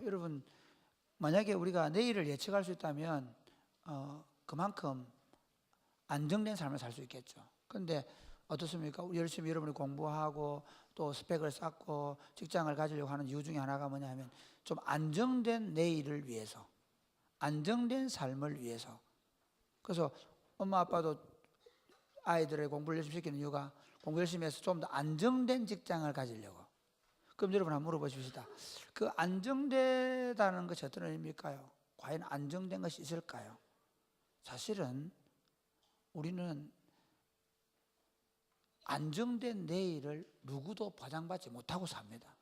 여러분, 만약에 우리가 내일을 예측할 수 있다면 그만큼 안정된 삶을 살 수 있겠죠. 그런데 어떻습니까? 열심히 여러분이 공부하고 또 스펙을 쌓고 직장을 가지려고 하는 이유 중에 하나가 뭐냐면 좀 안정된 내일을 위해서, 안정된 삶을 위해서. 그래서 엄마 아빠도 아이들의 공부를 열심히 시키는 이유가 공부 열심히 해서 좀 더 안정된 직장을 가지려고. 그럼 여러분 한번 물어보십시다. 그 안정되다는 것이 어떤 의미일까요? 과연 안정된 것이 있을까요? 사실은 우리는 안정된 내일을 누구도 보장받지 못하고 삽니다.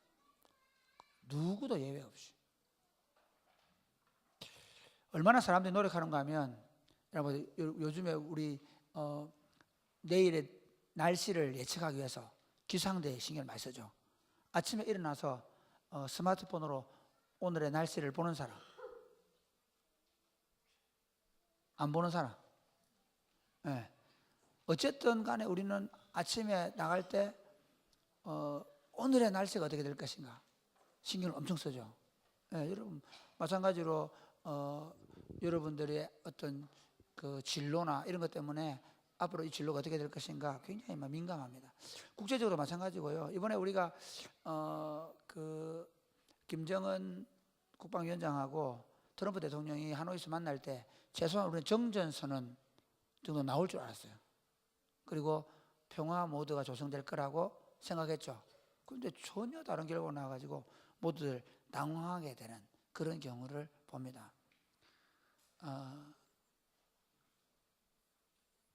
누구도 예외 없이. 얼마나 사람들이 노력하는가 하면, 여러분 요즘에 우리 내일의 날씨를 예측하기 위해서 기상대에 신경을 많이 쓰죠. 아침에 일어나서 스마트폰으로 오늘의 날씨를 보는 사람, 안 보는 사람. 네. 어쨌든 간에 우리는 아침에 나갈 때 오늘의 날씨가 어떻게 될 것인가 신경을 엄청 쓰죠. 네, 여러분 마찬가지로 여러분들의 어떤 그 진로나 이런 것 때문에 앞으로 이 진로가 어떻게 될 것인가 굉장히 민감합니다. 국제적으로 마찬가지고요. 이번에 우리가 그 김정은 국방위원장하고 트럼프 대통령이 하노이에서 만날 때 최소한 우리는 정전선언 정도 나올 줄 알았어요. 그리고 평화 모드가 조성될 거라고 생각했죠. 그런데 전혀 다른 결과가 나와가지고 모두들 당황하게 되는 그런 경우를 봅니다.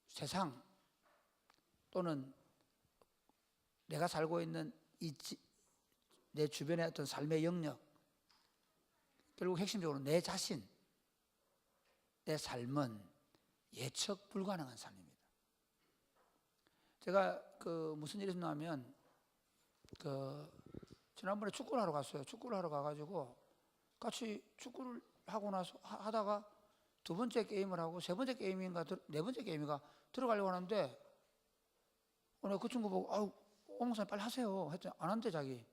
세상 또는 내가 살고 있는 내 주변의 어떤 삶의 영역, 결국 핵심적으로 내 자신, 내 삶은 예측 불가능한 삶입니다. 제가 무슨 일이 있었냐면 지난번에 축구를 하러 갔어요. 축구를 하러 가가지고 같이 축구를 하고 나서 하다가 두 번째 게임을 하고 세 번째 게임인가 네 번째 게임인가 들어가려고 하는데 내가 그 친구 보고 오 목사님 빨리 하세요 했더니 안 한대. 자기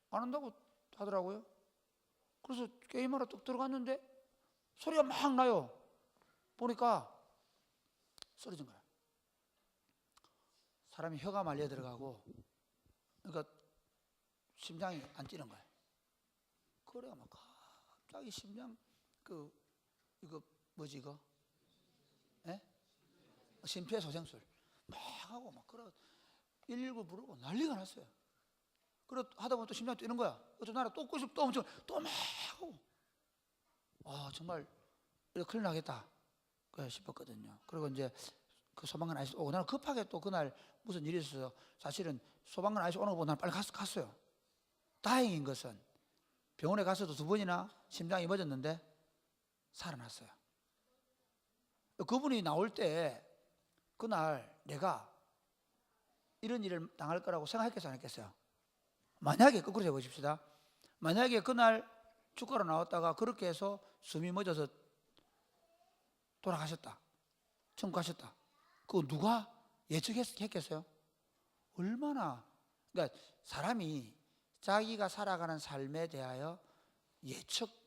안 한다고 하더라고요. 그래서 게임하러 뚝 들어갔는데 소리가 막 나요. 보니까 쓰러진 거야. 사람이 혀가 말려 들어가고, 그러니까 심장이 안 뛰는 거야. 그래가 막 갑자기 심장 이거 뭐지 이거? 예? 심폐소생술 막 하고 막 그러 119 부르고 난리가 났어요. 그러 하다 보면 또 심장이 뛰는 거야. 어떤 나라 또 꼬집 또 엄청 또 막 하고 정말 이렇게 큰일 나겠다 싶었거든요. 그리고 이제 그 소방관 아저씨 오고 나는 급하게 또 그날 무슨 일이 있어서 사실은 소방관 아저씨 오는 거 보고 나는 빨리 갔어요. 다행인 것은 병원에 가서도 2번이나 심장이 멎었는데 살아났어요. 그분이 나올 때 그날 내가 이런 일을 당할 거라고 생각했겠어요, 안 했겠어요? 만약에 거꾸로 해보십시다. 만약에 그날 축구로 나왔다가 그렇게 해서 숨이 멎어서 돌아가셨다, 천국 가셨다. 그거 누가 예측했겠어요? 얼마나. 그러니까 사람이 자기가 살아가는 삶에 대하여 예측하는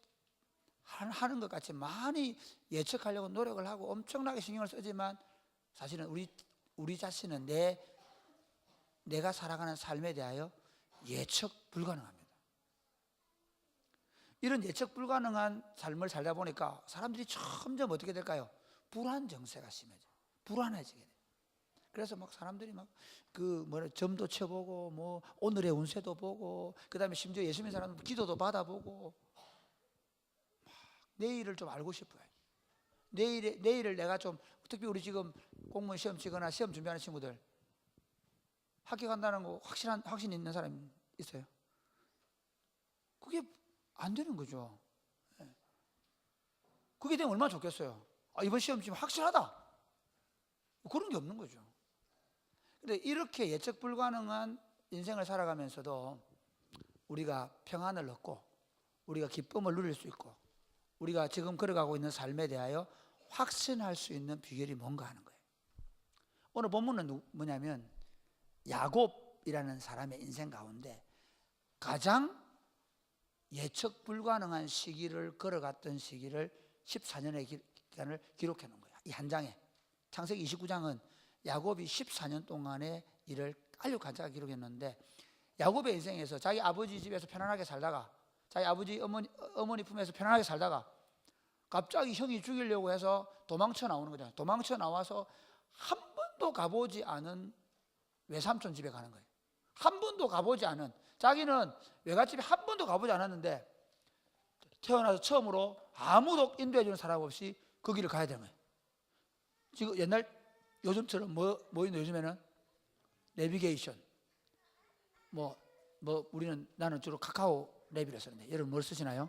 것 같이 많이 예측하려고 노력을 하고 엄청나게 신경을 쓰지만 사실은 우리 자신은 내가 살아가는 삶에 대하여 예측 불가능합니다. 이런 예측 불가능한 삶을 살다 보니까 사람들이 점점 어떻게 될까요? 불안 정세가 심해져요. 불안해지게 돼요. 그래서 막 사람들이 막 점도 쳐보고 뭐 오늘의 운세도 보고 그다음에 심지어 예수 믿는 사람은 기도도 받아보고 막 내일을 좀 알고 싶어요. 내일을 내가 좀, 특히 우리 지금 공무원 시험 치거나 시험 준비하는 친구들 학교 간다는 거 확신 있는 사람 있어요? 그게 안 되는 거죠. 그게 되면 얼마나 좋겠어요. 이번 시험 지금 확실하다. 그런 게 없는 거죠. 근데 이렇게 예측 불가능한 인생을 살아가면서도 우리가 평안을 얻고 우리가 기쁨을 누릴 수 있고 우리가 지금 걸어가고 있는 삶에 대하여 확신할 수 있는 비결이 뭔가 하는 거예요. 오늘 본문은 뭐냐면 야곱이라는 사람의 인생 가운데 가장 예측 불가능한 시기를 걸어갔던 시기를 14년의 기간을 기록해 놓은 거야. 이 한 장에. 창세기 29장은 야곱이 14년 동안의 일을 아주 간략하게 기록했는데, 야곱의 인생에서 자기 아버지 집에서 편안하게 살다가, 자기 아버지 어머니 품에서 편안하게 살다가 갑자기 형이 죽이려고 해서 도망쳐 나오는 거잖아요. 도망쳐 나와서 한 번도 가보지 않은 외삼촌 집에 가는 거예요. 한 번도 가보지 않은, 자기는 외갓집에 한 번도 가보지 않았는데 태어나서 처음으로 아무도 인도해 주는 사람 없이 그 길을 가야 되는 거예요. 지금 옛날 요즘처럼 뭐 있는 요즘에는 내비게이션, 우리는, 나는 주로 카카오 내비를 쓰는데 여러분 뭘 쓰시나요?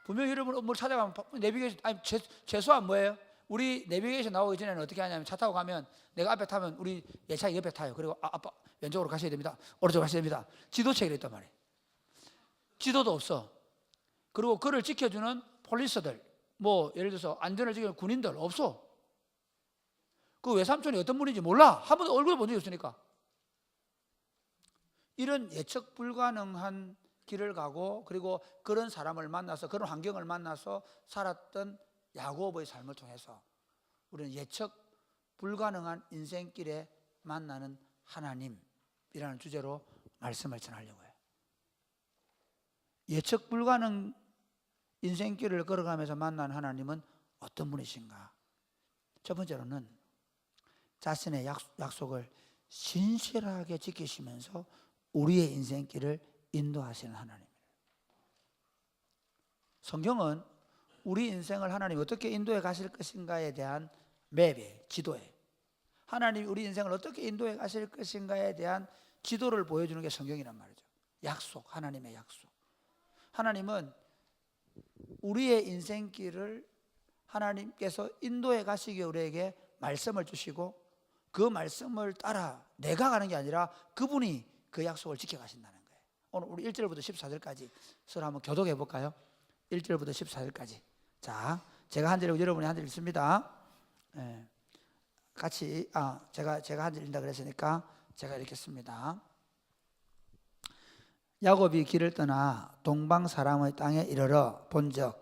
분명히 여러분 뭘 찾아가면 내비게이션, 아니 최소한 뭐예요? 우리 내비게이션 나오기 전에는 어떻게 하냐면, 차 타고 가면 내가 앞에 타면 우리 예차 옆에 타요. 그리고 아빠 왼쪽으로 가셔야 됩니다, 오른쪽으로 가셔야 됩니다. 지도책이 있단 말이에요. 지도도 없어. 그리고 그를 지켜주는 폴리서들, 예를 들어서 안전을 지키는 군인들 없어. 그 외삼촌이 어떤 분인지 몰라. 한 번도 얼굴 본 적이 없으니까. 이런 예측 불가능한 길을 가고, 그리고 그런 사람을 만나서, 그런 환경을 만나서 살았던 야곱의 삶을 통해서 우리는 예측 불가능한 인생길에 만나는 하나님이라는 주제로 말씀을 전하려고 해요. 예측 불가능 인생길을 걸어가면서 만난 하나님은 어떤 분이신가? 첫 번째로는 자신의 약속을 신실하게 지키시면서 우리의 인생길을 인도하시는 하나님입니다. 성경은 우리 인생을 하나님이 어떻게 인도해 가실 것인가에 대한 맵에, 지도에, 하나님이 우리 인생을 어떻게 인도해 가실 것인가에 대한 지도를 보여주는 게 성경이란 말이죠. 약속, 하나님의 약속. 하나님은 우리의 인생길을 하나님께서 인도해 가시기 우리에게 말씀을 주시고, 그 말씀을 따라 내가 가는 게 아니라 그분이 그 약속을 지켜가신다는 거예요. 오늘 우리 1절부터 14절까지 서로 한번 교독해 볼까요? 1절부터 14절까지. 자, 제가 한 절이고 여러분이 한 절 읽습니다. 같이, 제가 한 절 읽는다 그랬으니까 제가 읽겠습니다. 야곱이 길을 떠나 동방 사람의 땅에 이르러 본즉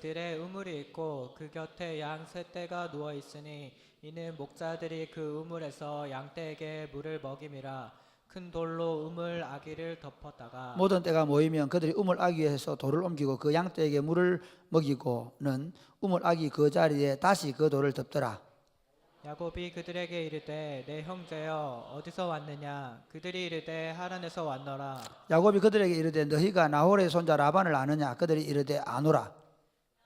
들에 우물이 있고 그 곁에 양 세 떼가 누워 있으니 이는 목자들이 그 우물에서 양떼에게 물을 먹임이라. 큰 돌로 우물 아기를 덮었다가 모든 떼가 모이면 그들이 우물 아기에서 돌을 옮기고 그 양떼에게 물을 먹이고는 우물 아기 그 자리에 다시 그 돌을 덮더라. 야곱이 그들에게 이르되 내 형제여 어디서 왔느냐. 그들이 이르되 하란에서 왔노라. 야곱이 그들에게 이르되 너희가 나홀의 손자 라반을 아느냐. 그들이 이르되 아노라.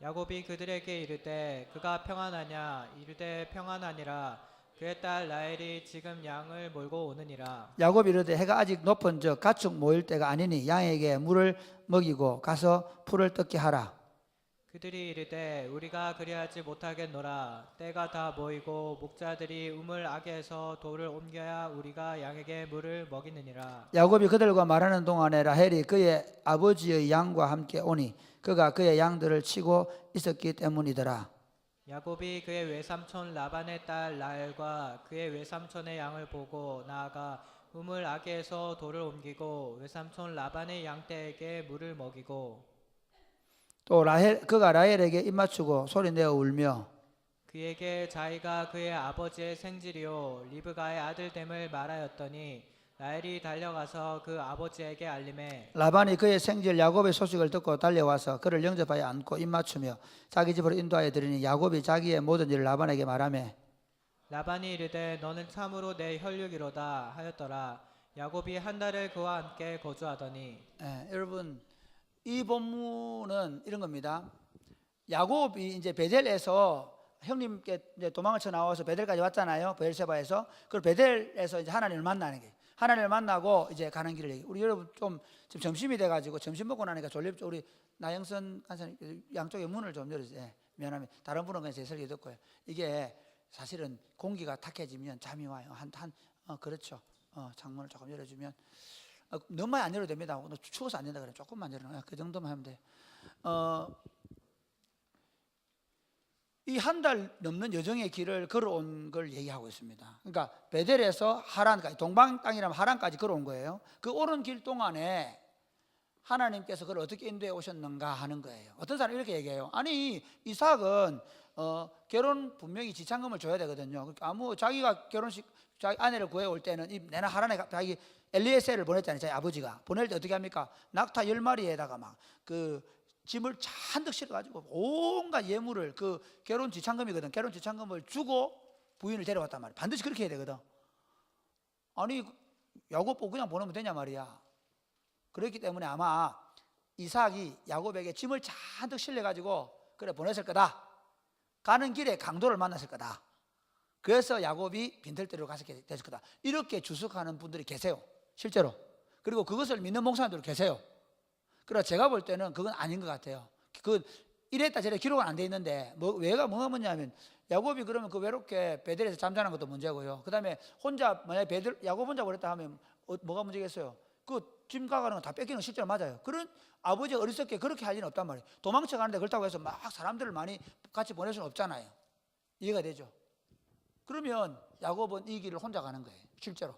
야곱이 그들에게 이르되 그가 평안하냐. 이르되 평안하니라. 그의 딸 라헬이 지금 양을 몰고 오느니라. 야곱이 이르되 해가 아직 높은 즉 가축 모일 때가 아니니 양에게 물을 먹이고 가서 풀을 뜯게 하라. 그들이 이르되 우리가 그리하지 못하겠노라. 때가 다 모이고 목자들이 우물 아귀에서 돌을 옮겨야 우리가 양에게 물을 먹이느니라. 야곱이 그들과 말하는 동안에 라헬이 그의 아버지의 양과 함께 오니 그가 그의 양들을 치고 있었기 때문이더라. 야곱이 그의 외삼촌 라반의 딸 라헬과 그의 외삼촌의 양을 보고 나아가 우물 아귀에서 돌을 옮기고 외삼촌 라반의 양떼에게 물을 먹이고 또 그가 라헬에게 입맞추고 소리내어 울며 그에게 자기가 그의 아버지의 생질이요 리브가의 아들됨을 말하였더니 라헬이 달려가서 그 아버지에게 알림해 라반이 그의 생질 야곱의 소식을 듣고 달려와서 그를 영접하여 안고 입맞추며 자기 집으로 인도하여 드리니 야곱이 자기의 모든 일을 라반에게 말하며 라반이 이르되 너는 참으로 내 혈육이로다 하였더라. 야곱이 한 달을 그와 함께 거주하더니. 여러분 이 본문은 이런 겁니다. 야곱이 이제 베델에서 형님께 이제 도망을 쳐 나와서 베델까지 왔잖아요. 베엘세바에서. 그리고 베델에서 이제 하나님을 만나는 게, 하나님을 만나고 이제 가는 길을 얘기. 우리 여러분 좀 지금 점심이 돼가지고 점심 먹고 나니까 졸립죠. 우리 나영선 간사님 양쪽에 문을 좀 열어주세요. 미안합니다. 다른 분은 그냥 제 설교 듣고요. 이게 사실은 공기가 탁해지면 잠이 와요. 그렇죠. 창문을 조금 열어주면. 너무 많이 안 열어도 됩니다. 추워서 안 된다 그래. 조금만 열어놔요. 그 정도만 하면 돼요. 이 한 달 넘는 여정의 길을 걸어온 걸 얘기하고 있습니다. 그러니까 베델에서 하란까지, 동방 땅이라면 하란까지 걸어온 거예요. 그 오는 길 동안에 하나님께서 그걸 어떻게 인도해 오셨는가 하는 거예요. 어떤 사람이 이렇게 얘기해요. 아니 이삭은 결혼 분명히 지참금을 줘야 되거든요. 그러니까 자기가 결혼식 자기 아내를 구해올 때는 내나 하란에 자기 엘리에셀을 보냈잖아요. 자기 아버지가 보낼 때 어떻게 합니까? 낙타 10마리에다가 막 그 짐을 잔뜩 실어가지고 온갖 예물을, 그 결혼 지참금이거든. 결혼 지참금을 주고 부인을 데려왔단 말이야. 반드시 그렇게 해야 되거든. 아니 야곱 보고 그냥 보내면 되냐 말이야. 그렇기 때문에 아마 이삭이 야곱에게 짐을 잔뜩 실려가지고 그래 보냈을 거다. 가는 길에 강도를 만났을 거다. 그래서 야곱이 빈털터리로 갔게 됐을 거다. 이렇게 주석하는 분들이 계세요, 실제로. 그리고 그것을 믿는 목사님들 계세요. 그래서 제가 볼 때는 그건 아닌 것 같아요. 그 이랬다 저랬다 기록은 안 돼 있는데 뭐가 뭐냐면 야곱이 그러면 그 외롭게 베델에서 잠자는 것도 문제고요. 그 다음에 혼자 만약에 야곱 혼자 그랬다 하면 뭐가 문제겠어요? 그 짐 가가는 거 다 뺏기는 거 실제로 맞아요. 그런 아버지가 어리석게 그렇게 할 일은 없단 말이에요. 도망쳐 가는데 그렇다고 해서 막 사람들을 많이 같이 보낼 수는 없잖아요. 이해가 되죠? 그러면 야곱은 이 길을 혼자 가는 거예요, 실제로.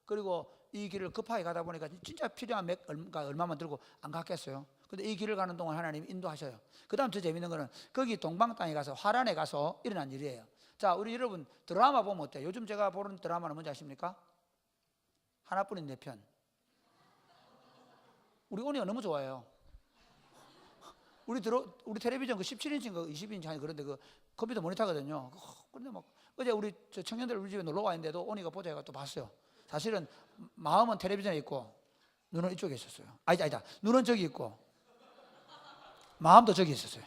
그리고 이 길을 급하게 가다 보니까 진짜 필요한 얼마만 들고 안 갔겠어요. 근데 이 길을 가는 동안 하나님이 인도하셔요. 그 다음 더 재밌는 거는 거기 동방 땅에 가서 하란에 가서 일어난 일이에요. 자, 우리 여러분 드라마 보면 어때요? 요즘 제가 보는 드라마는 뭔지 아십니까? 하나뿐인 내 편. 우리 온이가 너무 좋아해요. 우리 텔레비전 그 17인치인가 20인치 아니 그런데 그 컴퓨터 모니터거든요. 근데 막 어제 우리 청년들 우리 집에 놀러 와 있는데도 온이가 보자 해가 또 봤어요. 사실은 마음은 텔레비전에 있고 눈은 이쪽에 있었어요. 아니다. 눈은 저기 있고 마음도 저기 있었어요.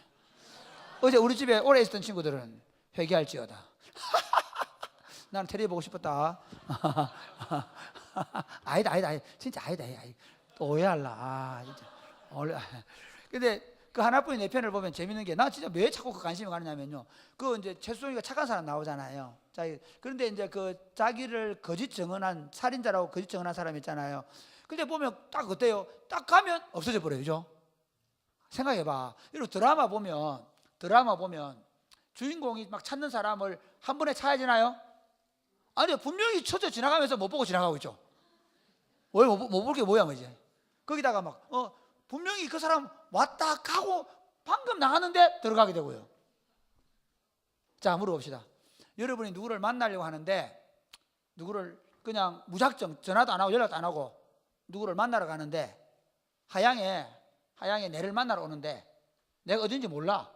어제 우리 집에 오래 있었던 친구들은 회개할지어다. 나는 텔레비 보고 싶었다. 아니다. 진짜 아니다. 또 오해할라. 진짜. 근데 그 하나뿐인 내 편을 보면 재밌는 게, 나 진짜 왜 자꾸 그 관심이 가느냐면요. 그 이제 최수종이가 착한 사람 나오잖아요. 그런데 이제 그 자기를 거짓 증언한 살인자라고 거짓 증언한 사람 있잖아요. 근데 보면 딱 어때요? 딱 가면 없어져 버려요, 그죠? 생각해봐. 이런 드라마 보면 주인공이 막 찾는 사람을 한 번에 찾아야 되나요? 아니요, 분명히 쳐져 지나가면서 못 보고 지나가고 있죠. 왜 못 볼 게 뭐야, 뭐지? 거기다가 막 분명히 그 사람 왔다 가고 방금 나갔는데 들어가게 되고요. 자, 물어봅시다. 여러분이 누구를 만나려고 하는데, 누구를 그냥 무작정 전화도 안 하고 연락도 안 하고 누구를 만나러 가는데, 하양에 내를 만나러 오는데 내가 어딘지 몰라.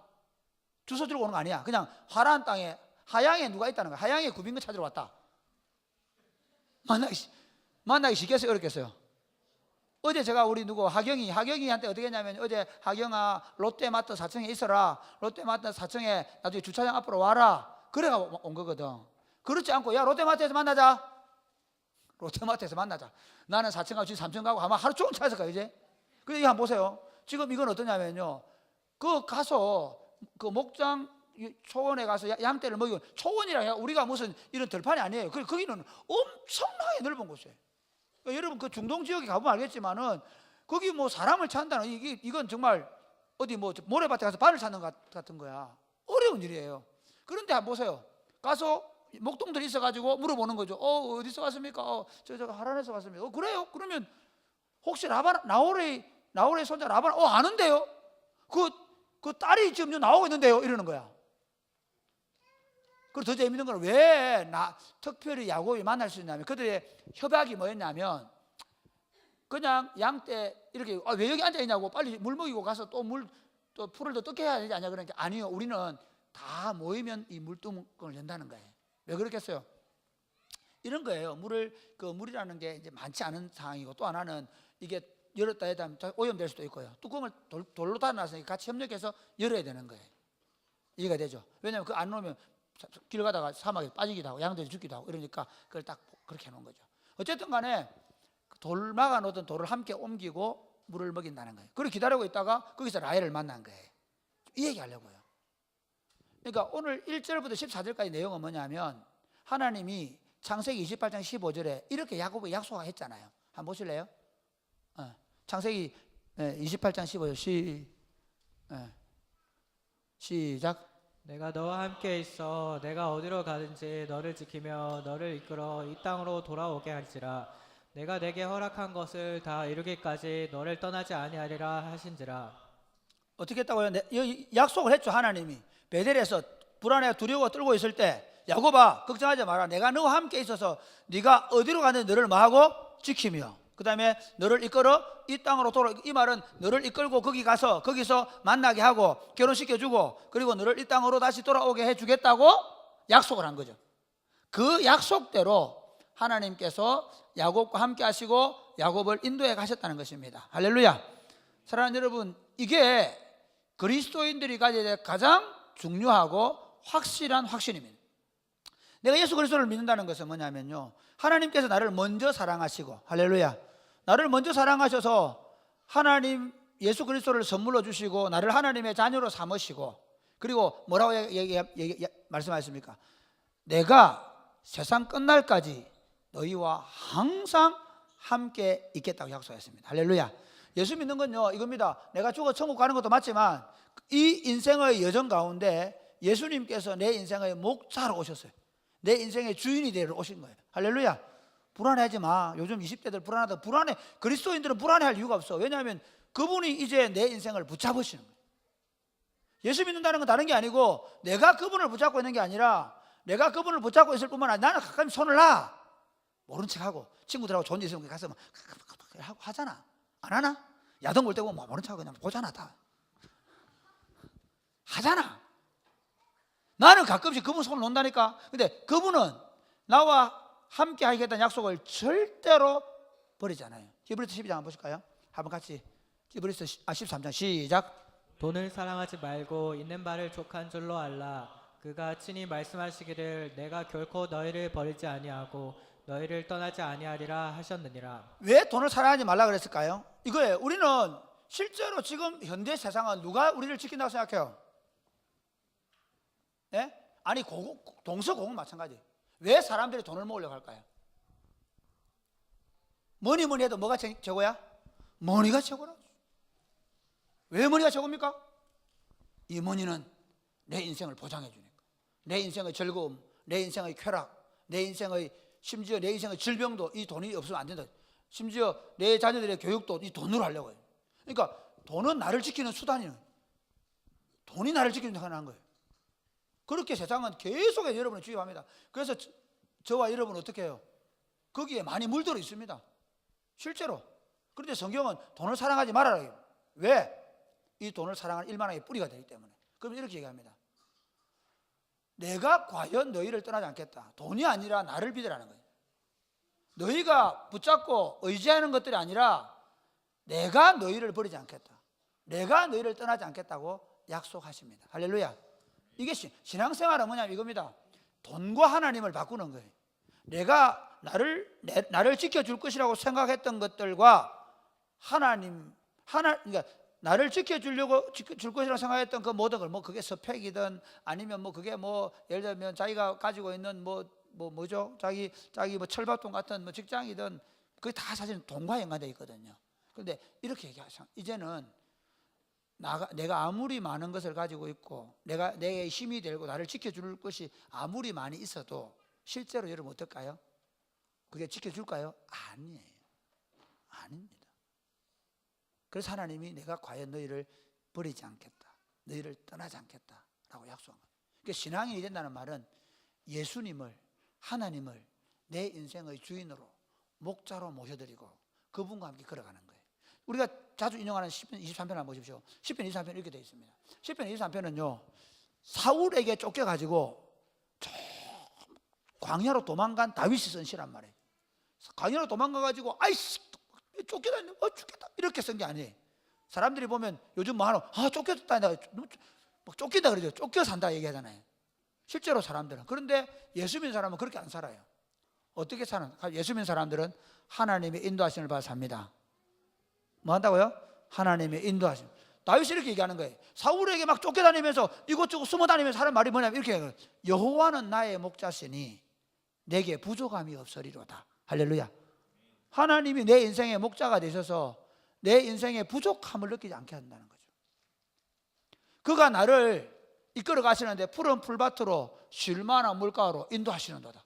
주소 들고 오는 거 아니야. 그냥 화란 땅에 하양에 누가 있다는 거야. 하양에 구빈거 찾으러 왔다. 만나기 쉽겠어요, 어렵겠어요? 어제 제가 우리 하경이한테 어떻게 했냐면, 어제 하경아 롯데마트 4층에 있어라. 롯데마트 4층에 나중에 주차장 앞으로 와라. 그래가 온 거거든. 그렇지 않고 야 롯데마트에서 만나자. 나는 4층 가고 지금 3층 가고 아마 하루 종일 차에서 가 이제. 근데 이거 한번 보세요. 지금 이건 어떠냐면요. 그 가서 그 목장 초원에 가서 양떼를 먹이고, 초원이라 해야 우리가 무슨 이런 들판이 아니에요. 거기는 엄청나게 넓은 곳이에요. 그러니까 여러분 그 중동 지역에 가보면 알겠지만은 거기 뭐 사람을 찾는다는 이건 정말 어디 뭐 모래밭에 가서 바늘 찾는 것 같은 거야. 어려운 일이에요. 그런데 한번 보세요. 가서 목동들이 있어가지고 물어보는 거죠. 어디서 왔습니까? 저 하란에서 왔습니다. 그래요? 그러면 혹시 나홀의 손자 라반 아는데요? 그 딸이 지금 나오고 있는데요? 이러는 거야. 그리고 더 재밌는 건 왜 특별히 야곱이 만날 수 있냐면, 그들의 협약이 뭐였냐면, 그냥 양떼 이렇게 왜 여기 앉아 있냐고, 빨리 물 먹이고 가서 또 풀을 더 뜯게 해야 되지 않냐. 그러니까 아니요, 우리는 다 모이면 이 물두멍을 연다는 거예요. 왜 그렇겠어요? 이런 거예요. 물이라는 게 이제 많지 않은 상황이고, 또 하나는 이게 열었다 해다 오염될 수도 있고요. 뚜껑을 돌로 달아놔서 같이 협력해서 열어야 되는 거예요. 이해가 되죠? 왜냐하면 그 안 놓으면 길 가다가 사막에 빠지기도 하고 양들이 죽기도 하고 이러니까 그걸 딱 그렇게 해놓은 거죠. 어쨌든 간에 돌 막아 놓던 돌을 함께 옮기고 물을 먹인다는 거예요. 그걸 기다리고 있다가 거기서 라헬을 만난 거예요. 이 얘기 하려고요. 그러니까 오늘 1절부터 14절까지 내용은 뭐냐면, 하나님이 창세기 28장 15절에 이렇게 야곱에게 약속했잖아요. 한번 보실래요? 창세기 28장 15절 시작. 내가 너와 함께 있어 내가 어디로 가든지 너를 지키며 너를 이끌어 이 땅으로 돌아오게 할지라. 내가 내게 허락한 것을 다 이루기까지 너를 떠나지 아니하리라 하신지라. 어떻게 했다고요? 약속을 했죠. 하나님이 베델에서 불안해 두려워 떨고 있을 때 야곱아 걱정하지 마라. 내가 너와 함께 있어서 네가 어디로 가든지 너를 뭐하고 지키며 그 다음에 너를 이끌어 이 땅으로 돌아. 이 말은 너를 이끌고 거기 가서 거기서 만나게 하고 결혼시켜주고 그리고 너를 이 땅으로 다시 돌아오게 해주겠다고 약속을 한 거죠. 그 약속대로 하나님께서 야곱과 함께 하시고 야곱을 인도해 가셨다는 것입니다. 할렐루야. 사랑하는 여러분, 이게 그리스도인들이 가져야 될 가장 중요하고 확실한 확신입니다. 내가 예수 그리스도를 믿는다는 것은 뭐냐면요, 하나님께서 나를 먼저 사랑하시고, 할렐루야, 나를 먼저 사랑하셔서 하나님 예수 그리스도를 선물로 주시고 나를 하나님의 자녀로 삼으시고, 그리고 뭐라고 말씀하셨습니까? 내가 세상 끝날까지 너희와 항상 함께 있겠다고 약속했습니다. 할렐루야. 예수 믿는 건요 이겁니다. 내가 죽어 천국 가는 것도 맞지만 이 인생의 여정 가운데 예수님께서 내 인생의 목자로 오셨어요. 내 인생의 주인이 되러 오신 거예요. 할렐루야. 불안해하지 마. 요즘 20대들 불안하다. 불안해. 그리스도인들은 불안해할 이유가 없어. 왜냐하면 그분이 이제 내 인생을 붙잡으시는 거예요. 예수 믿는다는 건 다른 게 아니고 내가 그분을 붙잡고 있는 게 아니라 내가 그분을 붙잡고 있을 뿐만 아니라 나는 가끔 손을 놔. 모른 척하고 친구들하고 좋은 일 있으면 가서 막 하잖아. 안 하나? 야동 볼 때 보면 모른 척하고 그냥 보잖아. 다 하잖아. 나는 가끔씩 그분 손을 놓는다니까. 근데 그분은 나와 함께 하겠다는 약속을 절대로 버리지 않아요. 히브리서 12장 한번 보실까요? 한번 같이 히브리서 13장 시작. 돈을 사랑하지 말고 있는 바를 족한 줄로 알라. 그가 친히 말씀하시기를 내가 결코 너희를 버리지 아니하고 너희를 떠나지 아니하리라 하셨느니라. 왜 돈을 사랑하지 말라 그랬을까요? 이거예요. 우리는 실제로 지금 현대 세상은 누가 우리를 지킨다고 생각해요? 네? 아니 동서고금 마찬가지. 왜 사람들이 돈을 모으려고 할까요? 뭐니 해도 뭐가 최고야? 머니가 최고라. 왜 머니가 최고입니까? 이 머니는 내 인생을 보장해 주니까. 내 인생의 즐거움, 내 인생의 쾌락, 내 인생의 심지어 내 인생의 질병도 이 돈이 없으면 안 된다. 심지어 내 자녀들의 교육도 이 돈으로 하려고 해요. 그러니까 돈은 나를 지키는 수단이에요. 돈이 나를 지키는 데 하는 거예요. 그렇게 세상은 계속해서 여러분을 주입합니다. 그래서 저와 여러분은 어떻게 해요? 거기에 많이 물들어 있습니다. 실제로. 그런데 성경은 돈을 사랑하지 말아라 해요. 왜? 이 돈을 사랑하는 일만하게 뿌리가 되기 때문에. 그럼 이렇게 얘기합니다. 내가 과연 너희를 떠나지 않겠다. 돈이 아니라 나를 믿으라는 거예요. 너희가 붙잡고 의지하는 것들이 아니라 내가 너희를 버리지 않겠다. 내가 너희를 떠나지 않겠다고 약속하십니다. 할렐루야. 이게 신앙생활은 뭐냐면 이겁니다. 돈과 하나님을 바꾸는 거예요. 내가 나를 지켜줄 것이라고 생각했던 것들과 그러니까 나를 지켜주려고 줄 것이라고 생각했던 그 모든 걸, 뭐 그게 스펙이든 아니면 뭐 그게 뭐 예를 들면 자기가 가지고 있는 뭐죠? 자기 뭐 철밥통 같은 뭐 직장이든 그게 다 사실은 돈과 연관되어 있거든요. 그런데 이렇게 얘기하죠. 이제는 내가 아무리 많은 것을 가지고 있고 내게 힘이 되고 나를 지켜줄 것이 아무리 많이 있어도 실제로 여러분 어떨까요? 그게 지켜줄까요? 아니에요. 아닙니다. 그래서 하나님이 내가 과연 너희를 버리지 않겠다, 너희를 떠나지 않겠다라고 약속한 거예요. 그러니까 신앙인이 된다는 말은 예수님을, 하나님을 내 인생의 주인으로 목자로 모셔드리고 그분과 함께 걸어가는 거예요. 우리가 자주 인용하는 시편 23편 한번 보십시오. 시편 23편 이렇게 되어 있습니다. 시편 23편은요 사울에게 쫓겨가지고 광야로 도망간 다윗이 쓴 시란 말이에요. 광야로 도망가가지고 아이씨 쫓겨다니는 죽겠다 이렇게 쓴 게 아니에요. 사람들이 보면 요즘 뭐 하나 쫓겨졌다 막 쫓긴다 그러죠. 쫓겨 산다 얘기하잖아요. 실제로 사람들은. 그런데 예수 믿는 사람은 그렇게 안 살아요. 어떻게 사는? 예수 믿는 사람들은 하나님의 인도하심을 받아 삽니다. 뭐 한다고요? 하나님의 인도하심. 다윗이 이렇게 얘기하는 거예요. 사울에게 막 쫓겨다니면서 이곳저곳 숨어다니면서 하는 말이 뭐냐면 이렇게 얘기해요. 여호와는 나의 목자시니 내게 부족함이 없으리로다. 할렐루야. 하나님이 내 인생의 목자가 되셔서 내 인생의 부족함을 느끼지 않게 한다는 거죠. 그가 나를 이끌어 가시는데 푸른 풀밭으로 쉴만한 물가로 인도하시는도다.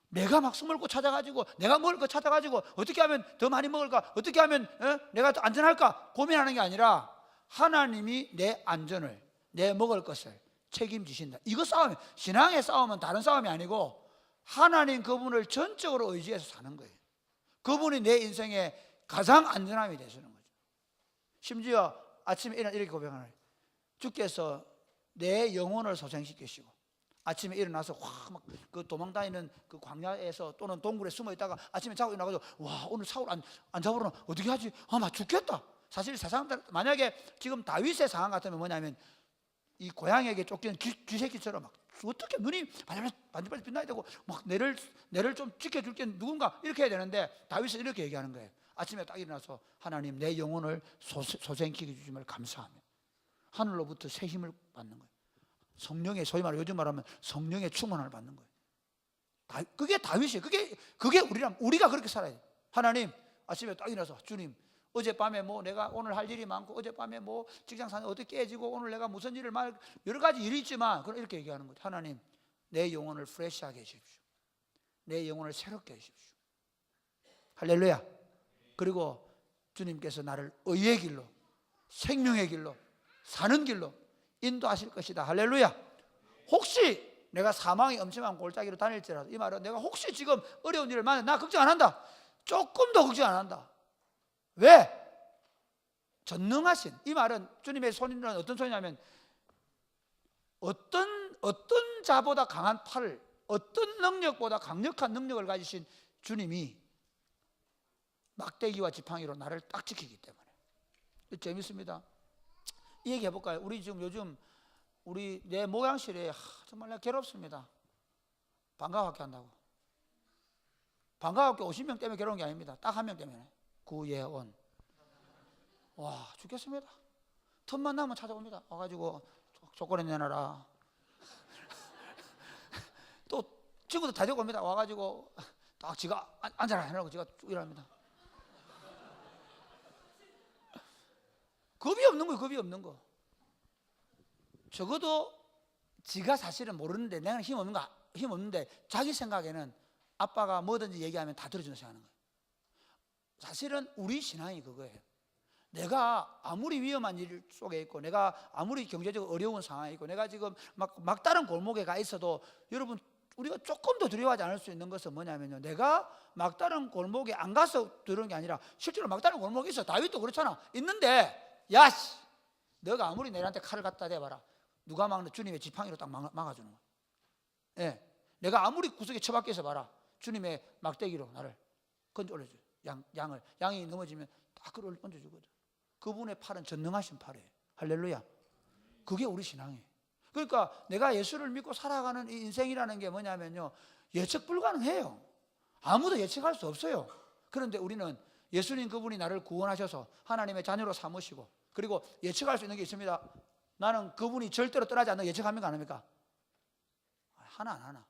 내가 막 숨을 고 찾아가지고 내가 먹을 거 찾아가지고 어떻게 하면 더 많이 먹을까, 어떻게 하면 내가 더 안전할까 고민하는 게 아니라 하나님이 내 안전을, 내 먹을 것을 책임지신다. 이거 싸움이, 신앙의 싸움은 다른 싸움이 아니고 하나님 그분을 전적으로 의지해서 사는 거예요. 그분이 내 인생의 가장 안전함이 되시는 거죠. 심지어 아침에 이렇게 고백하는 거예요. 주께서 내 영혼을 소생시키시고 아침에 일어나서 확 그 도망다니는 그 광야에서 또는 동굴에 숨어 있다가 아침에 자고 일어나가지고 와, 오늘 사울 안 잡으러 어떻게 하지? 나 죽겠다. 사실 세상 만약에 지금 다윗의 상황 같으면 뭐냐면 이 고양이에게 쫓기는 쥐새끼처럼 막 어떻게 눈이 반들반들 빛나야 되고 막 내를 좀 지켜줄게 누군가 이렇게 해야 되는데 다윗은 이렇게 얘기하는 거예요. 아침에 딱 일어나서 하나님 내 영혼을 소생시켜 주심을 감사하며 하늘로부터 새 힘을 받는 거예요. 성령의, 소위 말해 요즘 말하면 성령의 충만을 받는 거예요. 그게 다윗이에요. 그게 우리가 그렇게 살아야 돼요. 하나님 아침에 딱 일어나서 주님 어젯밤에 뭐 내가 오늘 할 일이 많고 어젯밤에 뭐 직장 생활 어떻게 깨지고 오늘 내가 무슨 일을 여러 가지 일이 있지만 그럼 이렇게 얘기하는 거죠. 하나님 내 영혼을 프레시하게 해주십시오. 내 영혼을 새롭게 해주십시오. 할렐루야. 그리고 주님께서 나를 의의 길로, 생명의 길로, 사는 길로 인도하실 것이다. 할렐루야. 혹시 내가 사망이 엄청난 골짜기로 다닐지라도, 이 말은 내가 혹시 지금 어려운 일을 만나 나 걱정 안 한다. 조금도 걱정 안 한다. 왜? 전능하신, 이 말은 주님의 손이란 어떤 손이냐면 어떤 자보다 강한 팔을, 어떤 능력보다 강력한 능력을 가지신 주님이 막대기와 지팡이로 나를 딱 지키기 때문에. 재밌습니다. 이 얘기 해볼까요? 우리 지금 요즘 내 목양실에 정말 내가 괴롭습니다. 방과학교 한다고. 방과학교 50명 때문에 괴로운 게 아닙니다. 딱 한 명 때문에. 구예원. 와, 죽겠습니다. 틈만 나면 찾아옵니다. 와가지고 조건에 내놔라. 또 친구들 다 데리고 옵니다. 와가지고 딱 지가 앉아라 해놓고 지가 쭉 일합니다. 겁이 없는 거예요. 겁이 없는 거. 적어도 지가 사실은 모르는데 내가 힘 없는데 자기 생각에는 아빠가 뭐든지 얘기하면 다 들어주는 생각하는 거예요. 사실은 우리 신앙이 그거예요. 내가 아무리 위험한 일 속에 있고 내가 아무리 경제적으로 어려운 상황에 있고 내가 지금 막다른 골목에 가 있어도 여러분 우리가 조금 더 두려워하지 않을 수 있는 것은 뭐냐면요, 내가 막다른 골목에 안 가서 두려운 게 아니라 실제로 막다른 골목에 있어. 다윗도 그렇잖아. 있는데 야씨 너가 아무리 내한테 칼을 갖다 대봐라. 누가 막는 주님의 지팡이로 딱 막아주는 거야. 예, 내가 아무리 구석에 처박혀 있어 봐라. 주님의 막대기로 나를 건져 올려줘. 양이 넘어지면 딱 끌어 얹어주거든. 그분의 팔은 전능하신 팔이에요. 할렐루야. 그게 우리 신앙이에요. 그러니까 내가 예수를 믿고 살아가는 이 인생이라는 게 뭐냐면요, 예측 불가능해요. 아무도 예측할 수 없어요. 그런데 우리는 예수님 그분이 나를 구원하셔서 하나님의 자녀로 삼으시고, 그리고 예측할 수 있는 게 있습니다. 나는 그분이 절대로 떠나지 않는 예측합니까 안 합니까? 하나 안 하나.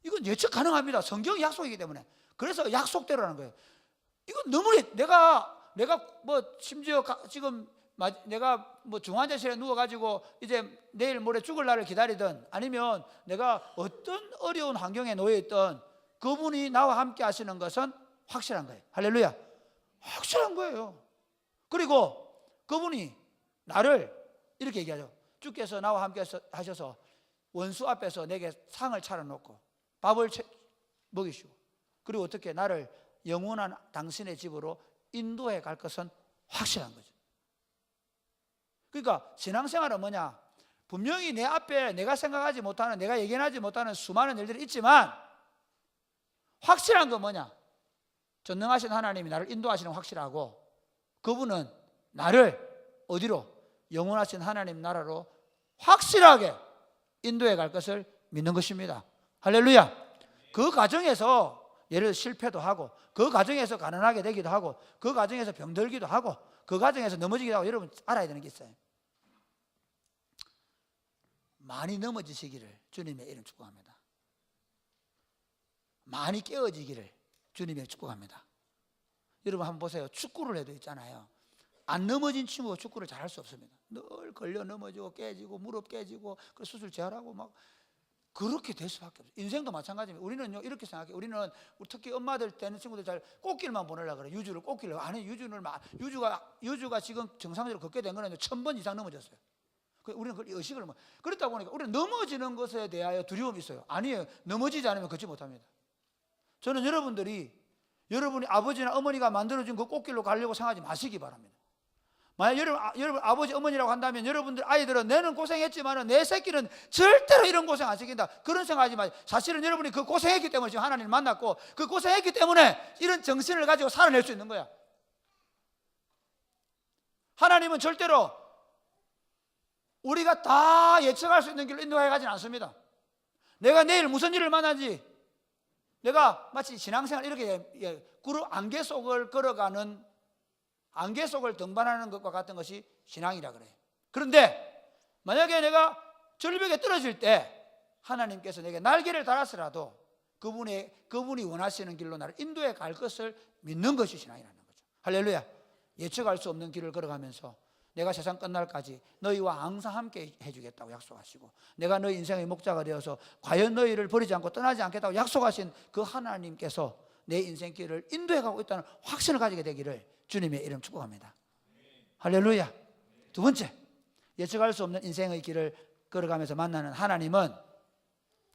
이건 예측 가능합니다. 성경이 약속이기 때문에. 그래서 약속대로라는 거예요. 이건 너무 내가 뭐 심지어 지금 내가 뭐 중환자실에 누워가지고 이제 내일 모레 죽을 날을 기다리든 아니면 내가 어떤 어려운 환경에 놓여있던 그분이 나와 함께 하시는 것은 확실한 거예요. 할렐루야. 확실한 거예요. 그리고 그분이 나를 이렇게 얘기하죠. 주께서 나와 함께 하셔서 원수 앞에서 내게 상을 차려놓고 밥을 먹이시고, 그리고 어떻게 나를 영원한 당신의 집으로 인도해 갈 것은 확실한 거죠. 그러니까 신앙생활은 뭐냐? 분명히 내 앞에 내가 생각하지 못하는, 내가 예견하지 못하는 수많은 일들이 있지만 확실한 건 뭐냐? 전능하신 하나님이 나를 인도하시는 확실하고, 그분은 나를 어디로? 영원하신 하나님 나라로 확실하게 인도해 갈 것을 믿는 것입니다. 할렐루야. 그 과정에서 예를 들어 실패도 하고, 그 과정에서 가난하게 되기도 하고, 그 과정에서 병들기도 하고, 그 과정에서 넘어지기도 하고. 여러분 알아야 되는 게 있어요. 많이 넘어지시기를 주님의 이름 축복합니다. 많이 깨어지기를 주님의 축복합니다. 여러분 한번 보세요. 축구를 해도 있잖아요. 안 넘어진 친구가 축구를 잘할 수 없습니다. 늘 걸려 넘어지고 깨지고 무릎 깨지고 그 수술 재활하고 막 그렇게 될 수밖에 없어요. 인생도 마찬가지입니다. 우리는요 이렇게 생각해요. 우리는 특히 엄마들 때는 친구들 잘 꽃길만 보내려고 그래. 유주를 꽃길로. 아니 유주가 지금 정상적으로 걷게 된 거는 1000번 이상 넘어졌어요. 우리는 그 의식을 그렇다 보니까 우리는 넘어지는 것에 대하여 두려움이 있어요. 아니에요. 넘어지지 않으면 걷지 못합니다. 저는 여러분이 아버지나 어머니가 만들어준 그 꽃길로 가려고 생각하지 마시기 바랍니다. 만약 여러분 아버지 어머니라고 한다면 여러분들 아이들은 내는 고생했지만 내 새끼는 절대로 이런 고생 안 시킨다 그런 생각하지 마세요. 사실은 여러분이 그 고생했기 때문에 지금 하나님을 만났고 그 고생했기 때문에 이런 정신을 가지고 살아낼 수 있는 거야. 하나님은 절대로 우리가 다 예측할 수 있는 길로 인도해 가지는 않습니다. 내가 내일 무슨 일을 만나지, 내가 마치 신앙생활 이렇게 안개 속을 걸어가는, 안개 속을 등반하는 것과 같은 것이 신앙이라 그래요. 그런데 만약에 내가 절벽에 떨어질 때 하나님께서 내게 날개를 달았으라도 그분이 원하시는 길로 나를 인도해 갈 것을 믿는 것이 신앙이라는 거죠. 할렐루야. 예측할 수 없는 길을 걸어가면서 내가 세상 끝날까지 너희와 항상 함께 해주겠다고 약속하시고, 내가 너희 인생의 목자가 되어서 과연 너희를 버리지 않고 떠나지 않겠다고 약속하신 그 하나님께서 내 인생길을 인도해가고 있다는 확신을 가지게 되기를 주님의 이름 축복합니다. 할렐루야. 두 번째, 예측할 수 없는 인생의 길을 걸어가면서 만나는 하나님은,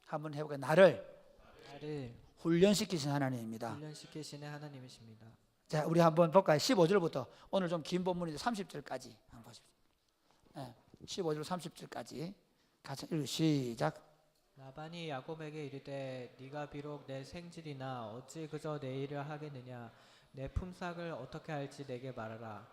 한번 해볼까요? 나를 훈련시키신 하나님입니다. 훈련시키시는 하나님이십니다. 자, 우리 한번 볼까요? 15절부터 오늘 좀 긴 본문인데 30절까지 한번 보십시오. 15절 30절까지 같이 읽으 시작. 라반이 야곱에게 이르되 네가 비록 내 생질이나 어찌 그저 내 일을 하겠느냐, 내 품삯을 어떻게 할지 내게 말하라.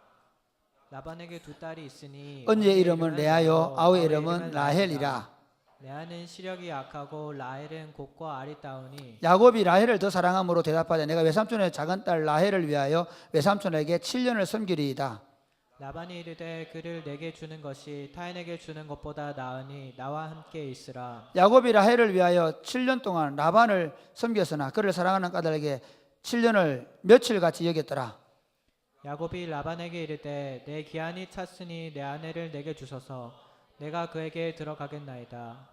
라반에게 두 딸이 있으니 언니의 이름은 레아요 아우의 이름은 라헬이라. 레아는 시력이 약하고 라헬은 곱고 아리따우니 야곱이 라헬을 더 사랑함으로 대답하되 내가 외삼촌의 작은 딸 라헬을 위하여 외삼촌에게 7년을 섬기리이다. 라반이 이르되 그를 내게 주는 것이 타인에게 주는 것보다 나으니 나와 함께 있으라. 야곱이 라헬을 위하여 7년 동안 라반을 섬겼으나 그를 사랑하는 까닭에 7년을 며칠같이 여겼더라. 야곱이 라반에게 이르되 내 기한이 찼으니 내 아내를 내게 주소서. 내가 그에게 들어가겠나이다.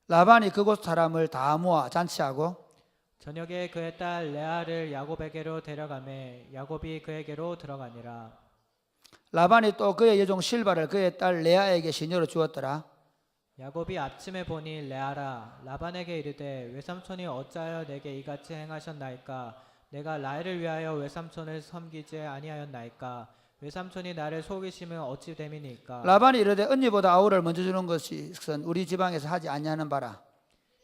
라반이 그곳 사람을 다 모아 잔치하고 저녁에 그의 딸 레아를 야곱에게로 데려가매 야곱이 그에게로 들어가니라. 라반이 또 그의 여종 실바를 그의 딸 레아에게 시녀로 주었더라. 야곱이 아침에 보니 레아라. 라반에게 이르되 외삼촌이 어찌하여 내게 이같이 행하셨나이까? 내가 라헬을 위하여 외삼촌을 섬기지 아니하였나이까? 외삼촌이 나를 속이시면 어찌 됨이니까? 라반이 이르되 언니보다 아우를 먼저 주는 것은 우리 지방에서 하지 아니하는 바라.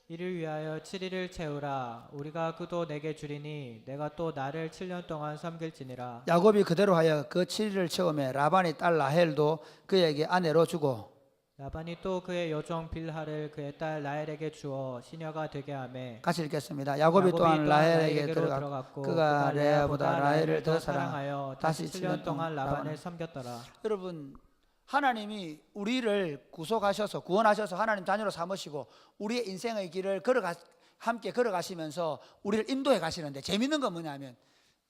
이를 위하여 7일을 채우라. 우리가 그도 내게 주리니 내가 또 나를 7년 동안 섬길지니라. 야곱이 그대로 하여 그 7일을 채우매 라반이 딸 라헬도 그에게 아내로 주고, 라반이 또 그의 여종 빌하를 그의 딸 라헬에게 주어 시녀가 되게 하매 같이 읽겠습니다. 야곱이 또한 라헬에게 들어갔고 그가 레아보다 라헬을 더 사랑하여 다시 7년 동안 라반을 섬겼더라. 여러분, 하나님이 우리를 구속하셔서 구원하셔서 하나님 자녀로 삼으시고 우리의 인생의 길을 함께 걸어가시면서 우리를 인도해 가시는데, 재밌는 건 뭐냐면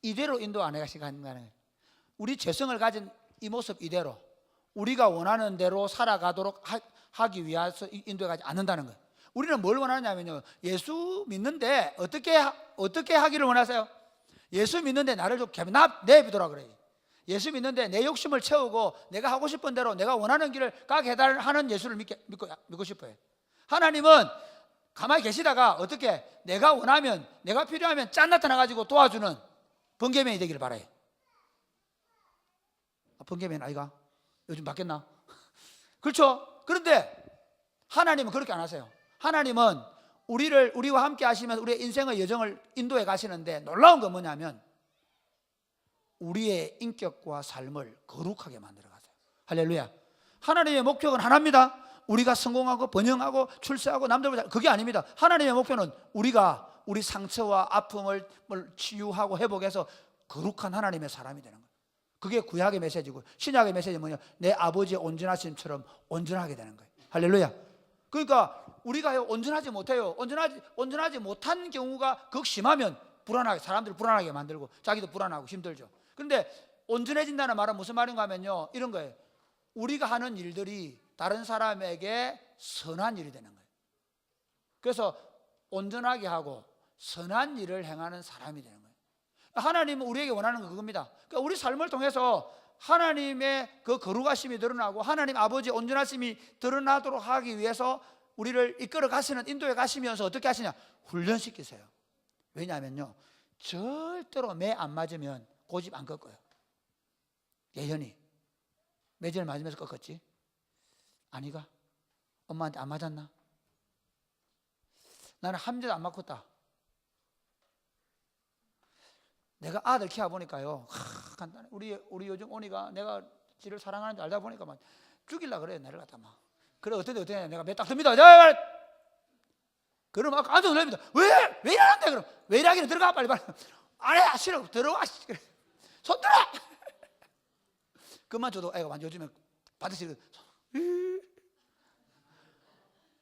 이대로 인도 안 해가시는 거예요. 우리 죄성을 가진 이 모습 이대로 우리가 원하는 대로 살아가도록 하기 위해서 인도해 가지 않는다는 거예요. 우리는 뭘 원하냐면요, 예수 믿는데 어떻게 하기를 원하세요? 예수 믿는데 나를 좀 내비두라 그래요. 예수 믿는데 내 욕심을 채우고 내가 하고 싶은 대로 내가 원하는 길을 가게 해달라는 예수를 믿고 싶어요. 하나님은 가만히 계시다가 어떻게 내가 원하면, 내가 필요하면 짠 나타나가지고 도와주는 번개맨이 되기를 바라요. 번개맨 아이가? 요즘 바뀌었나? 그렇죠? 그런데 하나님은 그렇게 안 하세요. 하나님은 우리와 함께 하시면서 우리의 인생의 여정을 인도해 가시는데, 놀라운 건 뭐냐면 우리의 인격과 삶을 거룩하게 만들어 가세요. 할렐루야. 하나님의 목표는 하나입니다. 우리가 성공하고 번영하고 출세하고 남들보다, 그게 아닙니다. 하나님의 목표는 우리 상처와 아픔을 치유하고 회복해서 거룩한 하나님의 사람이 되는 거예요. 그게 구약의 메시지고, 신약의 메시지는 뭐냐? 내 아버지의 온전하심처럼 온전하게 되는 거예요. 할렐루야. 그러니까 우리가 온전하지 못해요. 온전하지 못한 경우가 극심하면 불안하게, 사람들을 불안하게 만들고 자기도 불안하고 힘들죠. 그런데 온전해진다는 말은 무슨 말인가 하면요, 이런 거예요. 우리가 하는 일들이 다른 사람에게 선한 일이 되는 거예요. 그래서 온전하게 하고 선한 일을 행하는 사람이 되는 거예요. 하나님은 우리에게 원하는 건 그겁니다. 그러니까 우리 삶을 통해서 하나님의 그 거룩하심이 드러나고 하나님 아버지의 온전하심이 드러나도록 하기 위해서 우리를 이끌어 가시는, 인도에 가시면서 어떻게 하시냐? 훈련시키세요. 왜냐하면요, 절대로 매 안 맞으면 고집 안 꺾어요. 예전이 매질 맞으면서 꺾었지? 아니가? 엄마한테 안 맞았나? 나는 한 대도 안 맞았다. 내가 아들 키워보니까요, 간단해. 우리 요즘 오니가 내가 지를 사랑하는 줄 알다 보니까 막 죽일라 그래, 나를 갖다 막. 그래, 어떻게 내가 매 딱 듭니다. 그럼 아까 앉아서 놀랍니다. 왜 이러는데? 그럼 왜 이러기는 들어가, 빨리. 안 해, 싫어, 들어와. 손 들어. 그만 줘도 애가 완전 요즘에 받으시거든.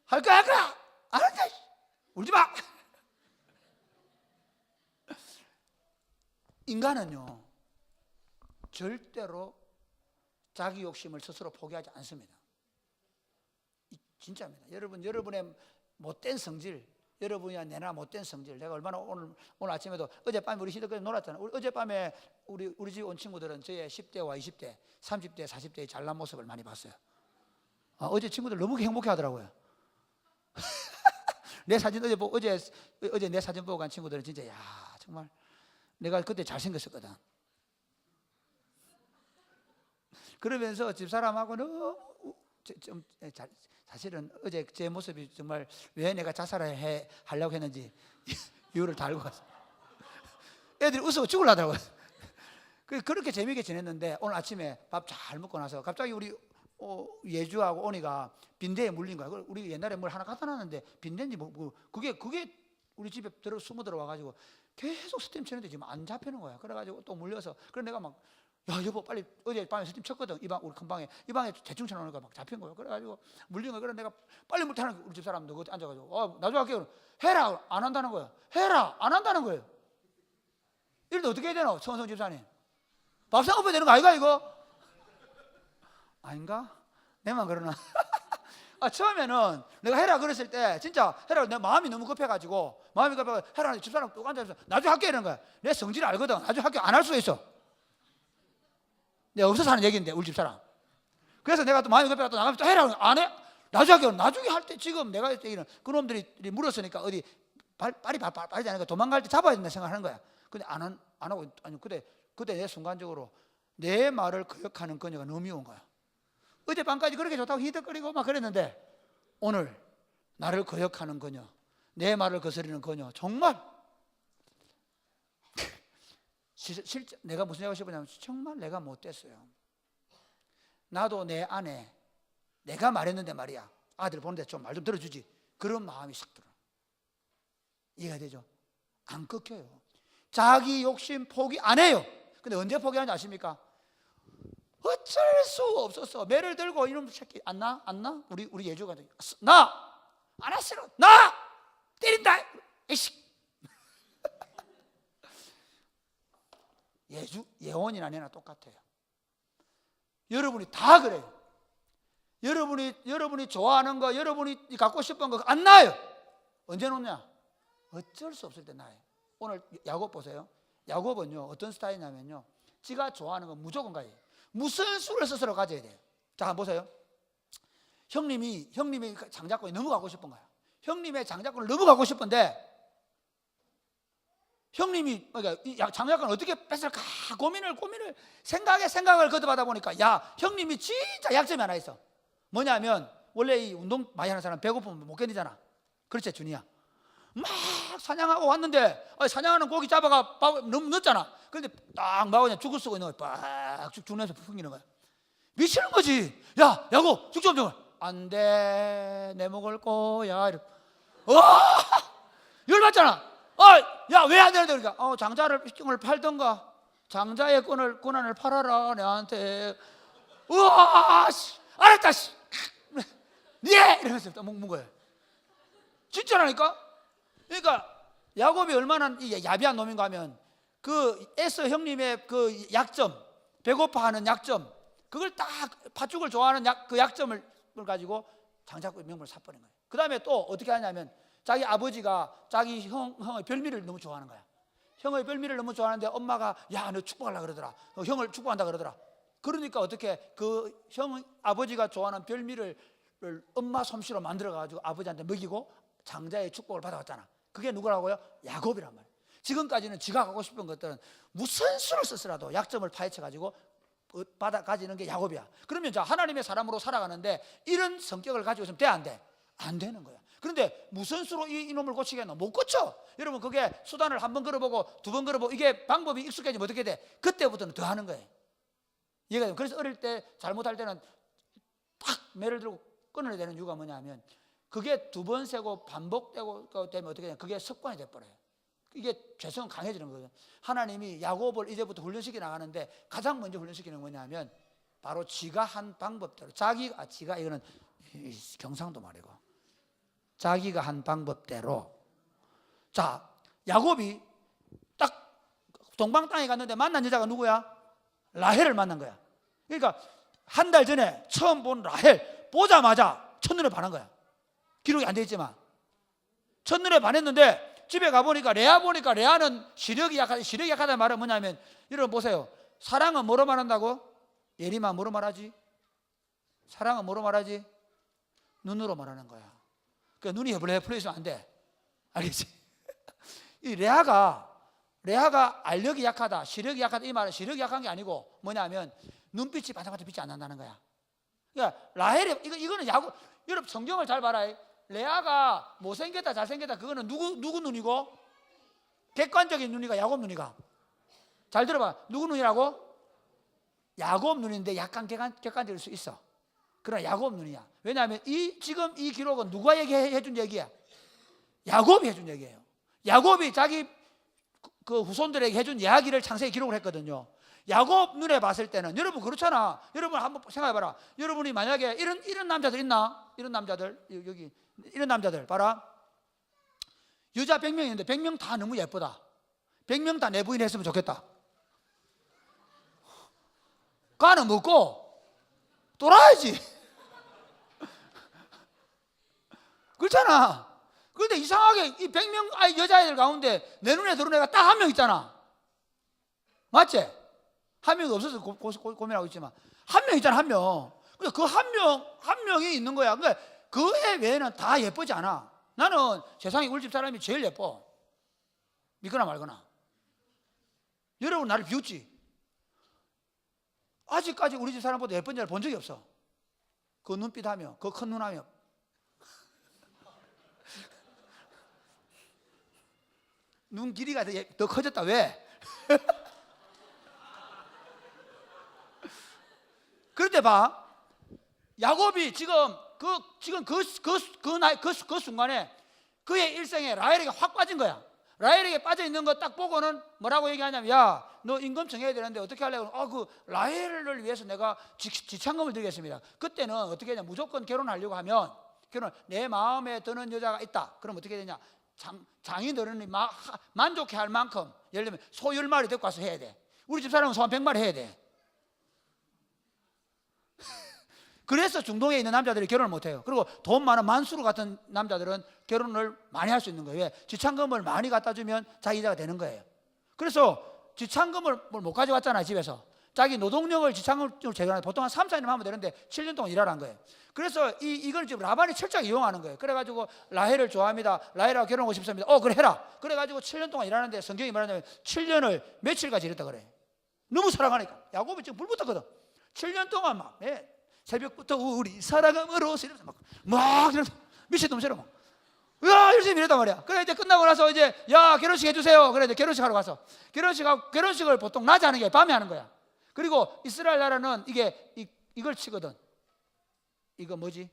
할 거야? 안 한다. 울지 마. 인간은요, 절대로 자기 욕심을 스스로 포기하지 않습니다. 진짜입니다. 여러분의 못된 성질, 여러분이나 내나 못된 성질. 내가 얼마나 오늘 아침에도, 어젯밤에 우리 시댁까지 놀았잖아요. 어젯밤에 우리 집 온 친구들은 저의 10대와 20대, 30대, 40대의 잘난 모습을 많이 봤어요. 어제 친구들 너무 행복해 하더라고요. 내 사진 어제 내 사진 보고 간 친구들은 진짜, 야, 정말 내가 그때 잘생겼었거든. 그러면서 집사람하고 너무 사실은 어제 제 모습이 정말 왜 내가 자살을 하려고 했는지 이유를 다 알고 갔어요. 애들이 웃어 죽으려더라고요. 그렇게 재미있게 지냈는데 오늘 아침에 밥 잘 먹고 나서 갑자기 우리 예주하고 오니가 빈대에 물린 거야. 우리 옛날에 뭘 하나 갖다 놨는데 빈대인지 그게 우리 집에 숨어 들어와가지고 계속 스팀 치는데 지금 안 잡히는 거야. 그래가지고 또 물려서, 그래 내가 막, 야 여보 빨리, 어제 밤에 스팀 쳤거든. 우리 큰 방에, 이 방에 대충 쳐놓으니까 막 잡힌 거야. 그래가지고 물린 거야. 그래 내가 빨리 물 타는, 우리 집 사람도 그때 앉아가지고 나중에 할게요. 해라. 안 한다는 거야. 해라. 안 한다는 거예요. 이런데 어떻게 해야 되나, 천성 집사님? 밥상 엎어야 되는 거 아이가 이거? 아닌가? 내만 그러나? 처음에는 내가 해라 그랬을 때 진짜 해라, 내 마음이 너무 급해가지고 해라, 집사람 또 앉아서 나중에 할게 이러는 거야. 내 성질을 알거든. 나중에 할게 안 할 수가 있어. 내가 없어서 하는 얘기인데 우리 집사람. 그래서 내가 또 마음이 급해가 또 나가면 또 해라, 안 해? 나중에 할게. 나중에 할 때 지금 내가 얘기는 그놈들이 물었으니까 어디 빨리 않으니까 도망갈 때 잡아야 된다 생각하는 거야. 근데 안 하고, 아니 그때 내 순간적으로 내 말을 거역하는 그녀가 너무 미운 거야. 어젯밤까지 그렇게 좋다고 히덕거리고 막 그랬는데 오늘 나를 거역하는 그녀, 내 말을 거스르는 그녀, 정말 실제 내가 무슨 얘기하고 싶으냐면 정말 내가 못됐어요. 나도 내 안에 내가 말했는데 말이야, 아들 보는데 좀 말 좀 들어주지, 그런 마음이 싹 들어. 이해가 되죠? 안 꺾여요. 자기 욕심 포기 안 해요. 근데 언제 포기하는지 아십니까? 어쩔 수 없었어. 매를 들고 이놈 새끼 안 나? 우리 예주가 나! 안 왔어! 나! 때린다! 에이씨! 예원이나 내나 똑같아요. 여러분이 다 그래요. 여러분이 좋아하는 거, 여러분이 갖고 싶은 거 안 나요. 언제 놓냐? 어쩔 수 없을 때 나요. 오늘 야곱 보세요. 야곱은요 어떤 스타일이냐면요, 지가 좋아하는 거 무조건 가요. 무슨 수를 스스로 가져야 돼요. 자, 한번 보세요. 형님이 장자권이 너무 가고 싶은 거야. 형님의 장자권을 너무 가고 싶은데 형님이 그러니까 장자권을 어떻게 뺏을까 고민을 생각을 거듭하다 보니까, 야, 형님이 진짜 약점이 하나 있어. 뭐냐면 원래 이 운동 많이 하는 사람 배고프면 못 견디잖아. 그렇지 준이야? 막 사냥하고 왔는데 사냥하는 고기 잡아가 너무 늦잖아. 그런데 딱 막 그냥 죽을 쓰고 있는 거야. 빡 죽으면서 풍기는 거야. 미치는 거지. 야, 야구 죽 좀 좀. 안 돼, 내 먹을 거야. 열받잖아. 야, 왜 안 되는데? 그러니까 장자를 팔던가 장자의 권한을 팔아라 내한테. 알았다. 네! 이러면서 딱 먹는 거예요. 진짜라니까? 그러니까 야곱이 얼마나 이게 야비한 놈인가 하면 그 에서 형님의 그 약점, 배고파하는 약점, 그걸 딱 팥죽을 좋아하는 그 약점을 가지고 장자권의 명분을 사버린 거예요. 그 다음에 또 어떻게 하냐면 자기 아버지가 자기 형의 별미를 너무 좋아하는 거야. 형의 별미를 너무 좋아하는데 엄마가 야, 너 축복하려고 그러더라. 형을 축복한다 그러더라. 그러니까 어떻게 그 아버지가 좋아하는 별미를 엄마 솜씨로 만들어가지고 아버지한테 먹이고 장자의 축복을 받아왔잖아. 그게 누구라고요? 야곱이란 말이에요. 지금까지는 지가 갖고 싶은 것들은 무슨 수를 썼으라도 약점을 파헤쳐가지고 받아 가지는 게 야곱이야. 그러면 자, 하나님의 사람으로 살아가는데 이런 성격을 가지고 있으면 돼, 안 돼? 안 되는 거야. 그런데 무슨 수로 이놈을 고치겠노? 못 고쳐. 여러분, 그게 수단을 한 번 걸어보고 두 번 걸어보고 이게 방법이 익숙해지면 어떻게 돼? 그때부터는 더 하는 거예요. 이해가 돼요? 그래서 어릴 때 잘못할 때는 딱 매를 들고 끊어야 되는 이유가 뭐냐면 그게 두 번 세고 반복되고 되면 어떻게 되냐? 그게 습관이 돼버려요. 이게 죄성은 강해지는 거예요. 하나님이 야곱을 이제부터 훈련시켜 나가는데 가장 먼저 훈련시키는 건 뭐냐면 바로 지가 한 방법대로 지가 이거는 경상도 말이고 자기가 한 방법대로. 자, 야곱이 딱 동방 땅에 갔는데 만난 여자가 누구야? 라헬을 만난 거야. 그러니까 한 달 전에 처음 본 라헬 보자마자 첫눈에 반한 거야. 기록이 안 돼 있지만 첫눈에 반했는데 집에 가보니까 레아는 시력이 약하다는 말은 뭐냐면 여러분 보세요. 사랑은 뭐로 말한다고? 예림아, 뭐로 말하지? 사랑은 뭐로 말하지? 눈으로 말하는 거야. 그러니까 눈이 해불해 있으면 안 돼. 알겠지? 이 레아가 알력이 약하다, 시력이 약하다, 이 말은 시력이 약한 게 아니고 뭐냐면 눈빛이 반짝반짝 빛이 안 난다는 거야. 그러니까 라헬이 이거는 야곱. 여러분 성경을 잘 봐라. 레아가 못생겼다 잘생겼다 그거는 누구 눈이고? 객관적인 눈이가 야곱 눈이가? 잘 들어봐. 누구 눈이라고? 야곱 눈인데 약간 객관적일 수 있어. 그러나 야곱 눈이야. 왜냐하면 지금 이 기록은 누가 해준 얘기야? 야곱이 해준 얘기예요. 야곱이 자기 그 후손들에게 해준 이야기를 창세기 기록을 했거든요. 야곱 눈에 봤을 때는 여러분 그렇잖아. 여러분 한번 생각해봐라. 여러분이 만약에 이런 남자들 있나? 이런 남자들 여기 이런 남자들 봐라. 여자 100명 있는데 100명 다 너무 예쁘다. 100명 다 내 부인 했으면 좋겠다. 가는 먹고 돌아야지. 그렇잖아. 그런데 이상하게 이 100명 여자애들 가운데 내 눈에 들어온 애가 딱 한 명 있잖아. 맞지? 한 명이 없어서 고민하고 있지만 한 명 있잖아, 한 명. 근데 그 한 명이 있는 거야. 그러니까 그 애 외에는 다 예쁘지 않아. 나는 세상에 우리 집 사람이 제일 예뻐. 믿거나 말거나. 여러분 나를 비웃지? 아직까지 우리 집 사람보다 예쁜 여자를 본 적이 없어. 그 눈빛 하며, 그 큰 눈 하며. 눈 길이가 더 커졌다. 왜? 그런데 봐, 야곱이 지금 그 순간에 그의 일생에 라헬에게 확 빠진 거야. 라헬에게 빠져 있는 거 딱 보고는 뭐라고 얘기하냐면, 야, 너 임금 정해야 되는데 어떻게 하려고? 그 라헬을 위해서 내가 지참금을 드리겠습니다. 그때는 어떻게 하냐? 무조건 결혼하려고 하면 내 마음에 드는 여자가 있다. 그럼 어떻게 되냐? 장인어른이 만족해 할 만큼, 예를 들면 소 10마리 데리고 와서 해야 돼. 우리 집 사람은 소 한 100마리 해야 돼. 그래서 중동에 있는 남자들이 결혼을 못해요. 그리고 돈 많은 만수르 같은 남자들은 결혼을 많이 할 수 있는 거예요. 왜? 지참금을 많이 갖다 주면 자기자가 되는 거예요. 그래서 지참금을 못 가져왔잖아요, 집에서. 자기 노동력을 지참금으로 제거하는데 보통 한 3, 4년 하면 되는데 7년 동안 일하라는 거예요. 그래서 이걸 지금 라반이 철저하게 이용하는 거예요. 그래가지고 라헬을 좋아합니다. 라헬하고 결혼하고 싶습니다. 그래 해라. 그래가지고 7년 동안 일하는데 성경이 말하자면 7년을 며칠까지 일했다 그래. 너무 사랑하니까. 야곱이 지금 불 붙었거든. 7년 동안 막 새벽부터 우리 사랑함으로 막 이러면서 미친놈처럼 막 열심히 일했단 말이야. 그래 이제 끝나고 나서 이제 야 결혼식 해주세요. 그래 이제 결혼식 하러 가서 결혼식을 보통 낮에 하는 게 밤에 하는 거야. 그리고 이스라엘 나라는 이걸 치거든. 이거 뭐지?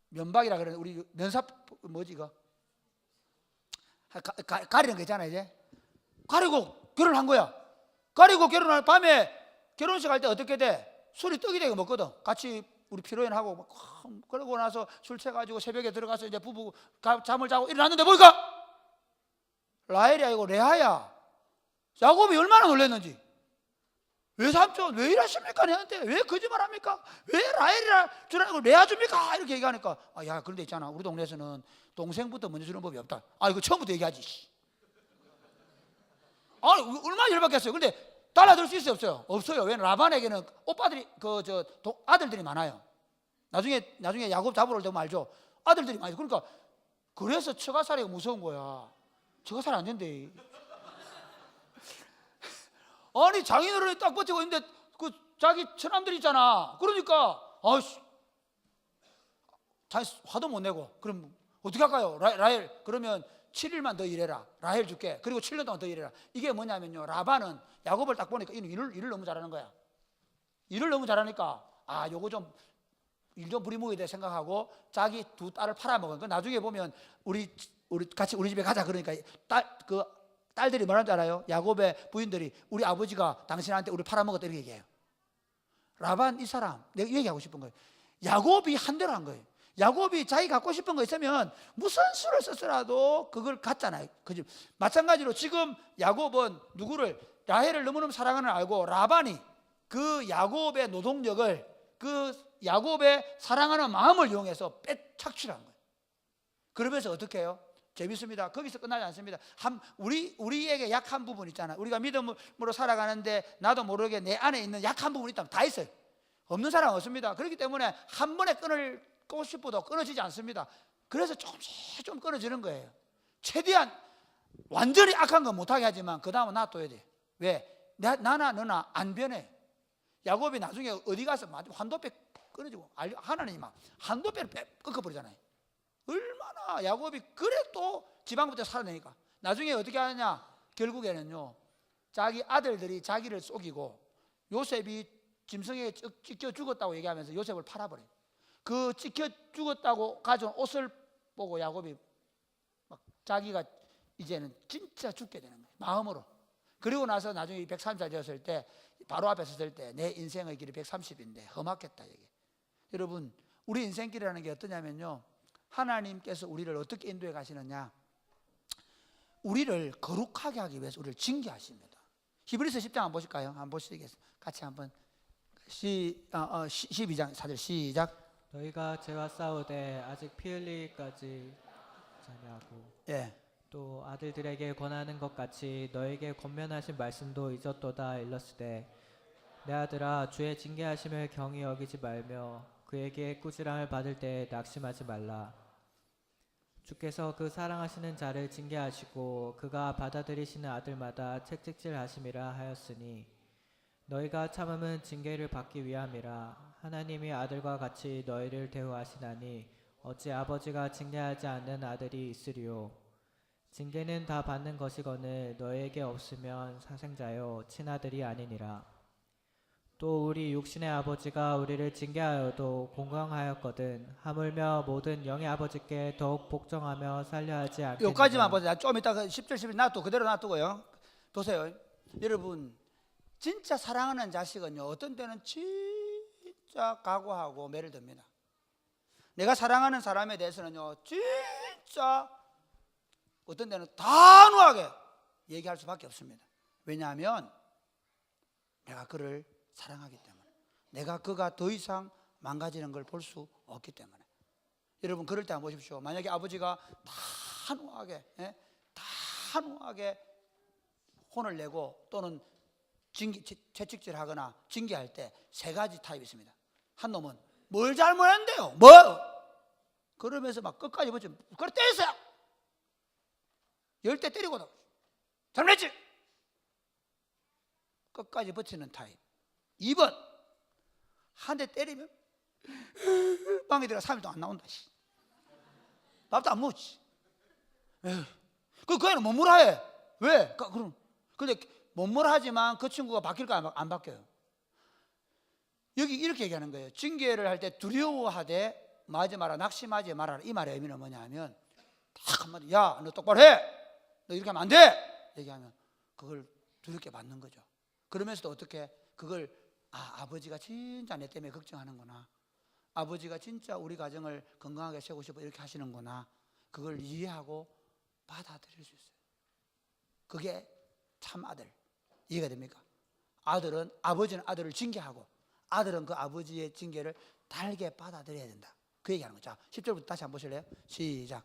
면박이라 그러는 우리 면삽 뭐지 이거? 가리는 거 있잖아. 이제 가리고 결혼한 거야. 가리고 결혼할 밤에 결혼식 할 때 어떻게 돼? 술이 떡이 되고 먹거든. 같이 우리 피로연하고 막 그러고 나서 술 취해가지고 새벽에 들어가서 이제 부부 잠을 자고 일어났는데 보니까 라헬이 아니고 레아야. 야곱이 얼마나 놀랐는지. 왜 삼촌 왜 이러십니까 내한테? 왜 거짓말합니까? 왜 라헬이라 줄 알고 레아 줍니까? 이렇게 얘기하니까 야 그런데 있잖아 우리 동네에서는 동생부터 먼저 주는 법이 없다. 이거 처음부터 얘기하지. 얼마나 열받겠어요. 근데 달라들 수 있어요 없어요? 없어요. 왜냐면 라반에게는 오빠들이 아들들이 많아요. 나중에 야곱 잡으러 올 때 알죠? 아들들이 많아요. 그러니까 그래서 처가살이가 무서운 거야. 처가살이 안 된대. 아니 장인어른이 딱 버티고 있는데 그 자기 처남들 있잖아. 그러니까 자기 화도 못 내고 그럼 어떻게 할까요? 라헬 그러면 7일만 더 일해라. 라헬 줄게. 그리고 7년 동안 더 일해라. 이게 뭐냐면요. 라반은 야곱을 딱 보니까 일을 너무 잘하는 거야. 일을 너무 잘하니까 요거 좀 일 좀 부리먹어야 돼 생각하고 자기 두 딸을 팔아먹은 거. 나중에 보면 우리 같이 우리 집에 가자 그러니까 딸들이 뭐라는 줄 알아요? 야곱의 부인들이 우리 아버지가 당신한테 우리 팔아먹었다 이렇게 얘기해요. 라반 이 사람 내가 얘기하고 싶은 거예요. 야곱이 한 대로 한 거예요. 야곱이 자기 갖고 싶은 거 있으면 무슨 수를 썼더라도 그걸 갖잖아요. 그죠? 마찬가지로 지금 야곱은 누구를 라헬을 너무너무 사랑하는 걸 알고 라반이 그 야곱의 노동력을 그 야곱의 사랑하는 마음을 이용해서 착취한 거예요. 그러면서 어떻게 해요? 재밌습니다. 거기서 끝나지 않습니다. 우리에게 약한 부분 있잖아요. 우리가 믿음으로 살아가는데 나도 모르게 내 안에 있는 약한 부분이 있다면 다 있어요. 없는 사람은 없습니다. 그렇기 때문에 한 번에 끊고 싶어도 끊어지지 않습니다. 그래서 조금씩 좀 끊어지는 거예요. 최대한 완전히 악한 건 못하게 하지만 그 다음은 놔둬야 돼. 왜? 나나 너나 안 변해. 야곱이 나중에 어디 가서 한도배 끊어지고 하나님이 막 한도배를 끊어버리잖아요. 얼마나 야곱이 그래 또 지방부터 살아내니까 나중에 어떻게 하느냐. 결국에는요 자기 아들들이 자기를 속이고 요셉이 짐승에게 찢겨 죽었다고 얘기하면서 요셉을 팔아버려요. 그 찢겨 죽었다고 가져온 옷을 보고 야곱이 막 자기가 이제는 진짜 죽게 되는 거예요. 마음으로. 그리고 나서 나중에 130살 되었을 때 바로 앞에 섰을 때 내 인생의 길이 130인데 험악했다 얘기. 여러분 우리 인생길이라는 게 어떠냐면요 하나님께서 우리를 어떻게 인도해 가시느냐. 우리를 거룩하게 하기 위해서 우리를 징계하십니다. 히브리서 10장 한번 보실까요? 한번 보시겠습니다. 같이 한번 12장 4절 시작. 너희가 죄와 싸우되 아직 피 흘리기까지 자냐고. 예. 또 아들들에게 권하는 것 같이 너에게 권면하신 말씀도 잊었도다 일렀으되 내 아들아 주의 징계하심을 경히 여기지 말며 그에게 꾸지람을 받을 때 낙심하지 말라. 주께서 그 사랑하시는 자를 징계하시고 그가 받아들이시는 아들마다 책찍질하심이라 하였으니 너희가 참음은 징계를 받기 위함이라. 하나님이 아들과 같이 너희를 대우하시나니 어찌 아버지가 징계하지 않는 아들이 있으리요. 징계는 다 받는 것이거늘 너희에게 없으면 사생자요 친아들이 아니니라. 또 우리 육신의 아버지가 우리를 징계하여도 공경하였거든 하물며 모든 영의 아버지께 더욱 복종하며 살려하지 않겠느냐. 여기까지만 보세요. 좀 이따 10절 11 놔두고 그대로 놔두고요. 보세요. 여러분 진짜 사랑하는 자식은요 어떤 때는 진짜 각오하고 매를 듭니다. 내가 사랑하는 사람에 대해서는요 진짜 어떤 때는 단호하게 얘기할 수밖에 없습니다. 왜냐하면 내가 그를 사랑하기 때문에, 내가 그가 더 이상 망가지는 걸 볼 수 없기 때문에. 여러분 그럴 때 한번 보십시오. 만약에 아버지가 단호하게 혼을 내고 또는 채찍질하거나 징계할 때 세 가지 타입이 있습니다. 한 놈은 뭘 잘못했는데요? 뭐? 그러면서 막 끝까지 버티면 그걸 때렸어요. 10대 때리고도 잘못했지? 끝까지 버티는 타입. 2번 한 대 때리면 방에 들어가 3일 동안 안 나온다. 밥도 안 먹지. 그 애는 뭐라 해. 왜? 그럼 근데 뭐라 하지만 그 친구가 바뀔까 안 바뀌어요. 여기 이렇게 얘기하는 거예요. 징계를 할 때 두려워하되 마지 마라, 낙심하지 말아라. 이 말의 의미는 뭐냐면 딱 한마디, 야 너 똑바로 해, 너 이렇게 하면 안 돼 얘기하면 그걸 두렵게 받는 거죠. 그러면서도 어떻게 그걸 아버지가 진짜 내 때문에 걱정하는구나, 아버지가 진짜 우리 가정을 건강하게 세우고 싶어 이렇게 하시는구나, 그걸 이해하고 받아들일 수 있어요. 그게 참 아들. 이해가 됩니까? 아버지는 아들을 징계하고 아들은 그 아버지의 징계를 달게 받아들여야 된다. 그 얘기하는 거죠. 10절부터 다시 한번 보실래요? 시작.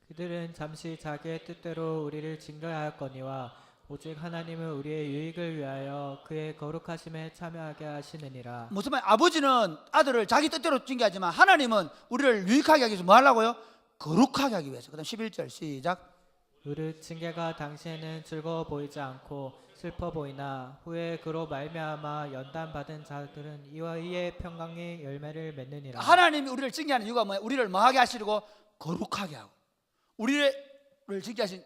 그들은 잠시 자기의 뜻대로 우리를 징계하였거니와 오직 하나님은 우리의 유익을 위하여 그의 거룩하심에 참여하게 하시느니라. 무슨 말? 아버지는 아들을 자기 뜻대로 징계하지만 하나님은 우리를 유익하게 하기 위해서 뭐 하려고요? 거룩하게 하기 위해서. 그 다음 11절 시작. 우리 징계가 당시에는 즐거워 보이지 않고 슬퍼 보이나 후에 그로 말미암아 연단 받은 자들은 이와 이의 평강의 열매를 맺느니라. 하나님이 우리를 징계하는 이유가 뭐예요? 우리를 뭐하게 하시려고? 거룩하게 하고. 우리를 징계하신,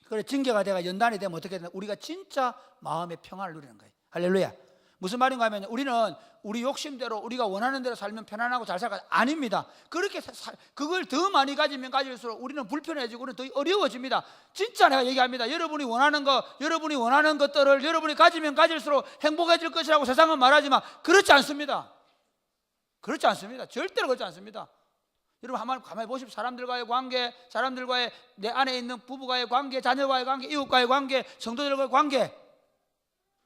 그래 징계가 되가 연단이 되면 어떻게 되나? 우리가 진짜 마음의 평안을 누리는 거예요. 할렐루야. 무슨 말인가 하면 우리는 우리 욕심대로 우리가 원하는 대로 살면 편안하고 잘 살까? 아닙니다. 그렇게 그걸 더 많이 가지면 가질수록 우리는 불편해지고 우리는 더 어려워집니다. 진짜 내가 얘기합니다. 여러분이 원하는 것들을 여러분이 가지면 가질수록 행복해질 것이라고 세상은 말하지만 그렇지 않습니다. 그렇지 않습니다. 절대로 그렇지 않습니다. 여러분 한번 가만히 보십시오. 사람들과의 관계, 사람들과의 내 안에 있는 부부와의 관계, 자녀와의 관계, 이웃과의 관계, 성도들과의 관계,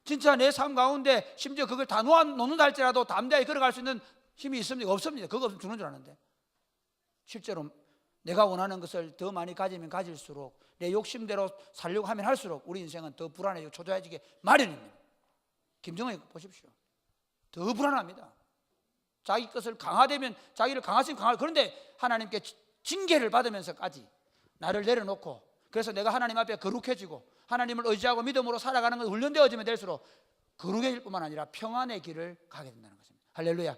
진짜 내 삶 가운데 심지어 그걸 다 놓는다 할지라도 담대하게 걸어갈 수 있는 힘이 있습니까? 없습니다. 그거 없으면 죽는 줄 아는데 실제로 내가 원하는 것을 더 많이 가지면 가질수록 내 욕심대로 살려고 하면 할수록 우리 인생은 더 불안해지고 초조해지게 마련입니다. 김정은 보십시오. 더 불안합니다. 자기 것을 강화되면 자기를 강하시면 강할. 그런데 하나님께 징계를 받으면서까지 나를 내려놓고, 그래서 내가 하나님 앞에 거룩해지고 하나님을 의지하고 믿음으로 살아가는 건 훈련되어지면 될수록 거룩해질 뿐만 아니라 평안의 길을 가게 된다는 것입니다. 할렐루야.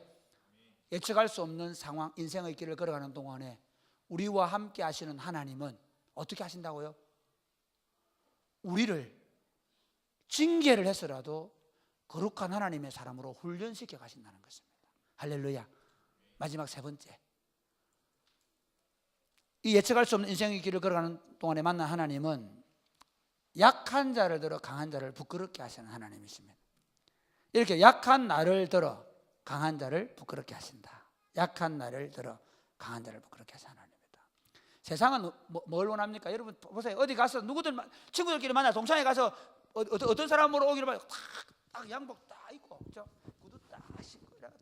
예측할 수 없는 상황, 인생의 길을 걸어가는 동안에 우리와 함께 하시는 하나님은 어떻게 하신다고요? 우리를 징계를 해서라도 거룩한 하나님의 사람으로 훈련시켜 가신다는 것입니다. 할렐루야. 마지막 세 번째, 이 예측할 수 없는 인생의 길을 걸어가는 동안에 만난 하나님은 약한 자를 들어 강한 자를 부끄럽게 하시는 하나님이십니다. 이렇게 약한 나를 들어 강한 자를 부끄럽게 하신다. 약한 나를 들어 강한 자를 부끄럽게 하시는 하나님입니다. 세상은 뭘 원합니까? 여러분 보세요. 어디 가서 누구들 친구들끼리 만나 동창회 가서 어떤 사람으로 오기를 봐요. 딱 양복 딱 입고 구두 딱 신고 딱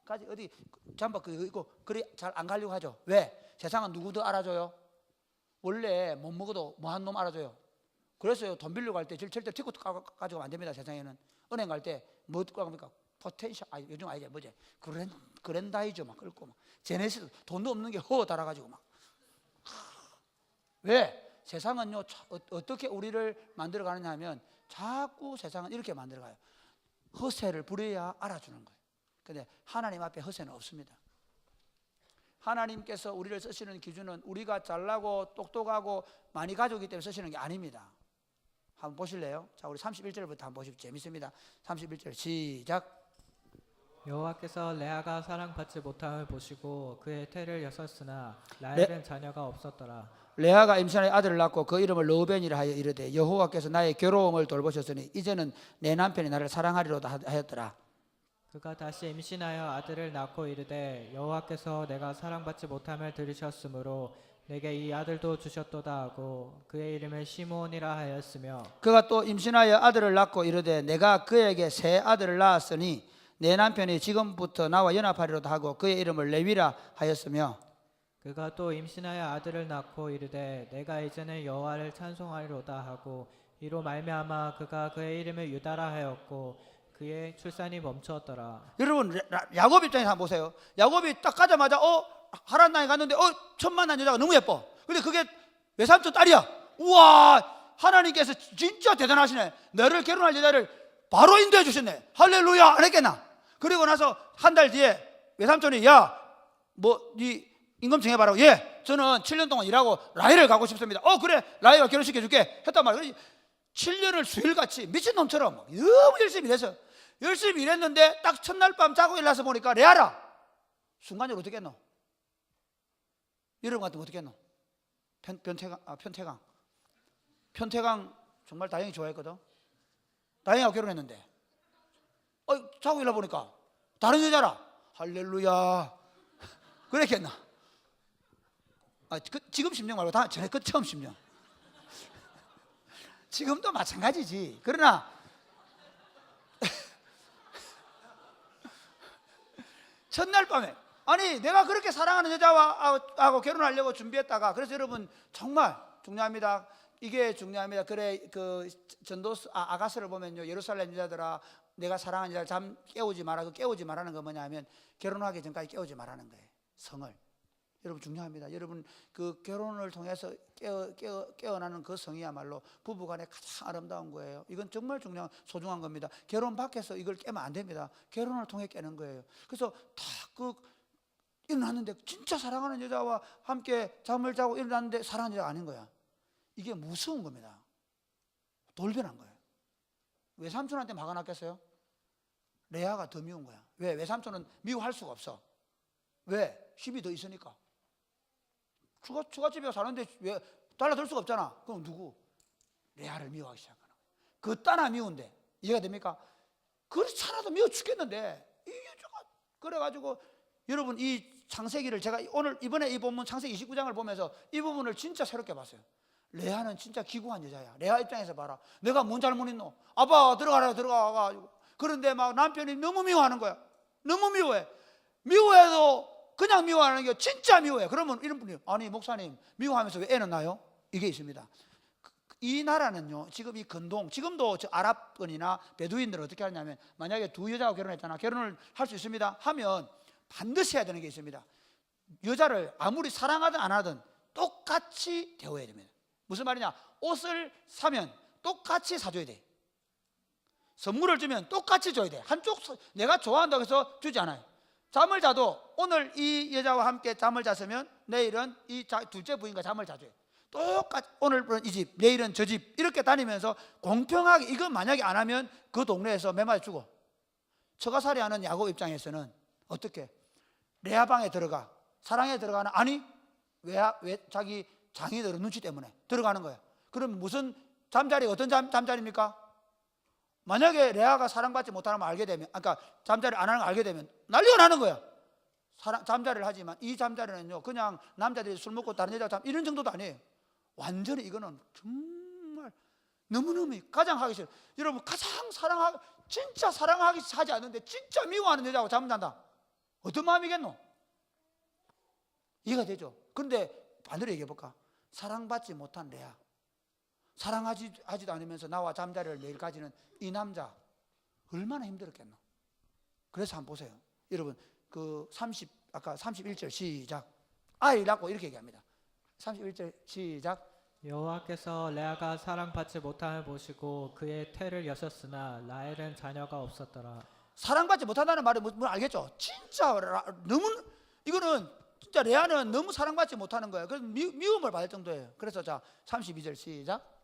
가지 어디 잠바 그 입고 그리 잘 안 가려고 하죠. 왜? 세상은 누구도 알아줘요. 원래 못 먹어도 뭐한 놈 알아줘요. 그래서 돈 빌리고 갈 때 절대 티켓 가지고 안 됩니다. 세상에는 은행 갈 때 뭐 듣고 갑니까? 포텐셜, 요즘 아이제 뭐지? 그랜다이저 막 끌고 막 제네시스 돈도 없는 게 허 달아가지고 막. 왜? 세상은요 어떻게 우리를 만들어 가느냐 하면 자꾸 세상은 이렇게 만들어 가요. 허세를 부려야 알아주는 거예요. 근데 하나님 앞에 허세는 없습니다. 하나님께서 우리를 쓰시는 기준은 우리가 잘나고 똑똑하고 많이 가지고 있기 때문에 쓰시는 게 아닙니다. 한번 보실래요? 자, 우리 31절부터 한번 보십시오. 재밌습니다. 31절 시작. 여호와께서 레아가 사랑받지 못함을 보시고 그의 태를 여섰으나 라헬은 자녀가 없었더라. 레아가 임신하여 아들을 낳고 그 이름을 르우벤이라 하여 이르되 여호와께서 나의 괴로움을 돌보셨으니 이제는 내 남편이 나를 사랑하리로다 하였더라. 그가 다시 임신하여 아들을 낳고 이르되 여호와께서 내가 사랑받지 못함을 들으셨으므로 내게 이 아들도 주셨도다 하고 그의 이름을 시므온이라 하였으며 그가 또 임신하여 아들을 낳고 이르되 내가 그에게 새 아들을 낳았으니 내 남편이 지금부터 나와 연합하리로다 하고 그의 이름을 레위라 하였으며 그가 또 임신하여 아들을 낳고 이르되 내가 이제는 여호와를 찬송하리로다 하고 이로 말미암아 그가 그의 이름을 유다라 하였고 그의 출산이 멈추었더라. 여러분 야곱 입장에서 한번 보세요. 야곱이 딱 가자마자 하란 땅에 갔는데 처음 만난 여자가 너무 예뻐. 근데 그게 외삼촌 딸이야. 우와, 하나님께서 진짜 대단하시네. 너를 결혼할 여자를 바로 인도해 주셨네. 할렐루야. 안 했겠나? 그리고 나서 한 달 뒤에 외삼촌이 네 임금 정해봐라고. 예, 저는 7년 동안 일하고 라헬을 가고 싶습니다. 그래, 라헬과 결혼시켜줄게 했단 말이야. 7년을 수일같이 미친놈처럼 너무 열심히 일해서 열심히 일했는데 딱 첫날 밤 자고 일어나서 보니까 레아라. 순간적으로 어떻게 했노? 여러분 같으면 어떻게 했노? 편태강 정말 다행히 좋아했거든. 다행히하고 결혼했는데 자고 일어나 보니까 다른 여자라. 할렐루야. 그랬겠나? 지금 심령 말고 다 전에 처음 심령. 지금도 마찬가지지. 그러나 첫날 밤에 아니 내가 그렇게 사랑하는 여자와 하고 결혼하려고 준비했다가 그래서 여러분 정말 중요합니다. 이게 중요합니다. 그래 그 전도서 아가서를 보면요 예루살렘 여자들아 내가 사랑하는 여자를 잠 깨우지 마라. 그 깨우지 말라는 건 뭐냐면 결혼하기 전까지 깨우지 말라는 거예요. 성을. 여러분 중요합니다. 여러분 그 결혼을 통해서 깨어나는 그 성이야말로 부부간에 가장 아름다운 거예요. 이건 정말 중요한 소중한 겁니다. 결혼 밖에서 이걸 깨면 안 됩니다. 결혼을 통해 깨는 거예요. 그래서 다 일어났는데 진짜 사랑하는 여자와 함께 잠을 자고 일어났는데 사랑하는 여자가 아닌 거야. 이게 무서운 겁니다. 돌변한 거예요. 외삼촌한테 화가 났겠어요? 레아가 더 미운 거야. 왜? 외삼촌은 미워할 수가 없어. 왜? 힘이 더 있으니까. 처갓집에 사는데 왜 달라들 수가 없잖아. 그럼 누구? 레아를 미워하기 시작하는 거야. 그 따나 미운데 이해가 됩니까? 그렇잖아도 미워 죽겠는데 이 여자가 그래가지고 여러분 이 창세기를 제가 오늘 이번에 이 본문 창세기 29장을 보면서 이 부분을 진짜 새롭게 봤어요. 레아는 진짜 기구한 여자야. 레아 입장에서 봐라. 내가 뭔 잘못했노? 아빠 들어가가지고 그런데 막 남편이 너무 미워하는 거야. 너무 미워해. 미워해도 그냥 미워하는 게 진짜 미워해. 그러면 이런 분이 아니 목사님 미워하면서 왜 애는 나요? 이게 있습니다. 이 나라는요 지금 이 근동 지금도 저 아랍권이나 베두인들은 어떻게 하냐면 만약에 두 여자가 결혼했잖아. 결혼을 할 수 있습니다 하면 반드시 해야 되는 게 있습니다. 여자를 아무리 사랑하든 안 하든 똑같이 대우해야 됩니다. 무슨 말이냐? 옷을 사면 똑같이 사줘야 돼. 선물을 주면 똑같이 줘야 돼. 한쪽 내가 좋아한다고 해서 주지 않아요. 잠을 자도 오늘 이 여자와 함께 잠을 잤으면 내일은 이 둘째 부인과 잠을 자줘요. 똑같이 오늘은 이 집, 내일은 저 집 이렇게 다니면서 공평하게 이거 만약에 안 하면 그 동네에서 매 맞아 죽어. 처가살이 하는 야곱 입장에서는 어떻게? 레아 방에 들어가 사랑에 들어가는 아니 왜 자기 장인어른 눈치 때문에 들어가는 거야. 그럼 무슨 잠자리 어떤 잠자리입니까? 만약에 레아가 사랑받지 못하는 걸 알게 되면 그러니까 잠자리를 안 하는 걸 알게 되면 난리가 나는 거야. 잠자리를 하지만 이 잠자리는요 그냥 남자들이 술 먹고 다른 여자가 잠 이런 정도도 아니에요. 완전히 이거는 정말 너무너무 가장 하기 싫어. 여러분 가장 진짜 사랑하기 하지 않는데 진짜 미워하는 여자하고 잠잔다. 어떤 마음이겠노? 이해가 되죠? 그런데 반대로 얘기해 볼까? 사랑받지 못한 레아, 사랑하지도 않으면서 나와 잠자리를 매일 가지는 이 남자 얼마나 힘들었겠노? 그래서 한번 보세요. 여러분 아까 31절 시작. 아이 낳고 이렇게 얘기합니다. 31절 시작. 여호와께서 레아가 사랑받지 못함을 보시고 그의 태를 여셨으나 라헬은 자녀가 없었더라. 사랑받지 못한다는 말이 뭐 알겠죠? 진짜 너무 이거는 진짜 레아는 너무 사랑받지 못하는 거예요. 그래서 미움을 받을 정도예요. 그래서 자 32절 시작.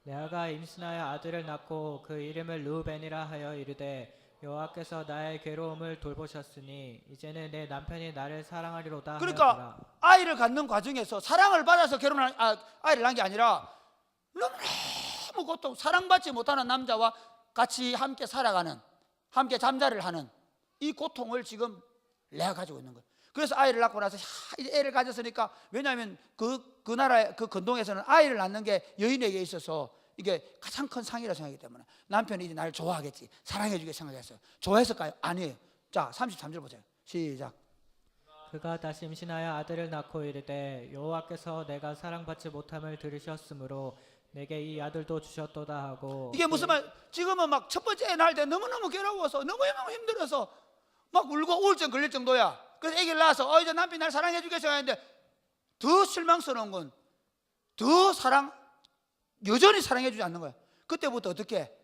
레아가 임신하여 아들을 낳고 그 이름을 르우벤이라 하여 이르되 여호와께서 나의 괴로움을 돌보셨으니 이제는 내 남편이 나를 사랑하리로다 그러니까 하였더라. 아이를 갖는 과정에서 사랑을 받아서 아이를 낳은 게 아니라 너무너무 고통 사랑받지 못하는 남자와 같이 함께 살아가는 함께 잠자리를 하는 이 고통을 지금 레아가 가지고 있는 거예요. 그래서 아이를 낳고 나서 이제 애를 가졌으니까 왜냐하면 그 나라의 그 근동에서는 아이를 낳는 게 여인에게 있어서 이게 가장 큰 상이라 생각하기 때문에 남편이 이제 나를 좋아하겠지 사랑해 주게 생각했어요. 좋아했을까요? 아니에요. 자 33절 보세요. 시작. 그가 다시 임신하여 아들을 낳고 이르되 여호와께서 내가 사랑받지 못함을 들으셨으므로 내게 이 아들도 주셨도다 하고. 이게 무슨 말? 지금은 막 첫 번째 애 낳을 때 너무너무 괴로워서 너무너무 힘들어서 막 울고 우울증 걸릴 정도야. 그래서 아기를 낳아서 이제 남편이 나를 사랑해 주겠어 했는데 더 실망스러운 건 더 여전히 사랑해 주지 않는 거야. 그때부터 어떻게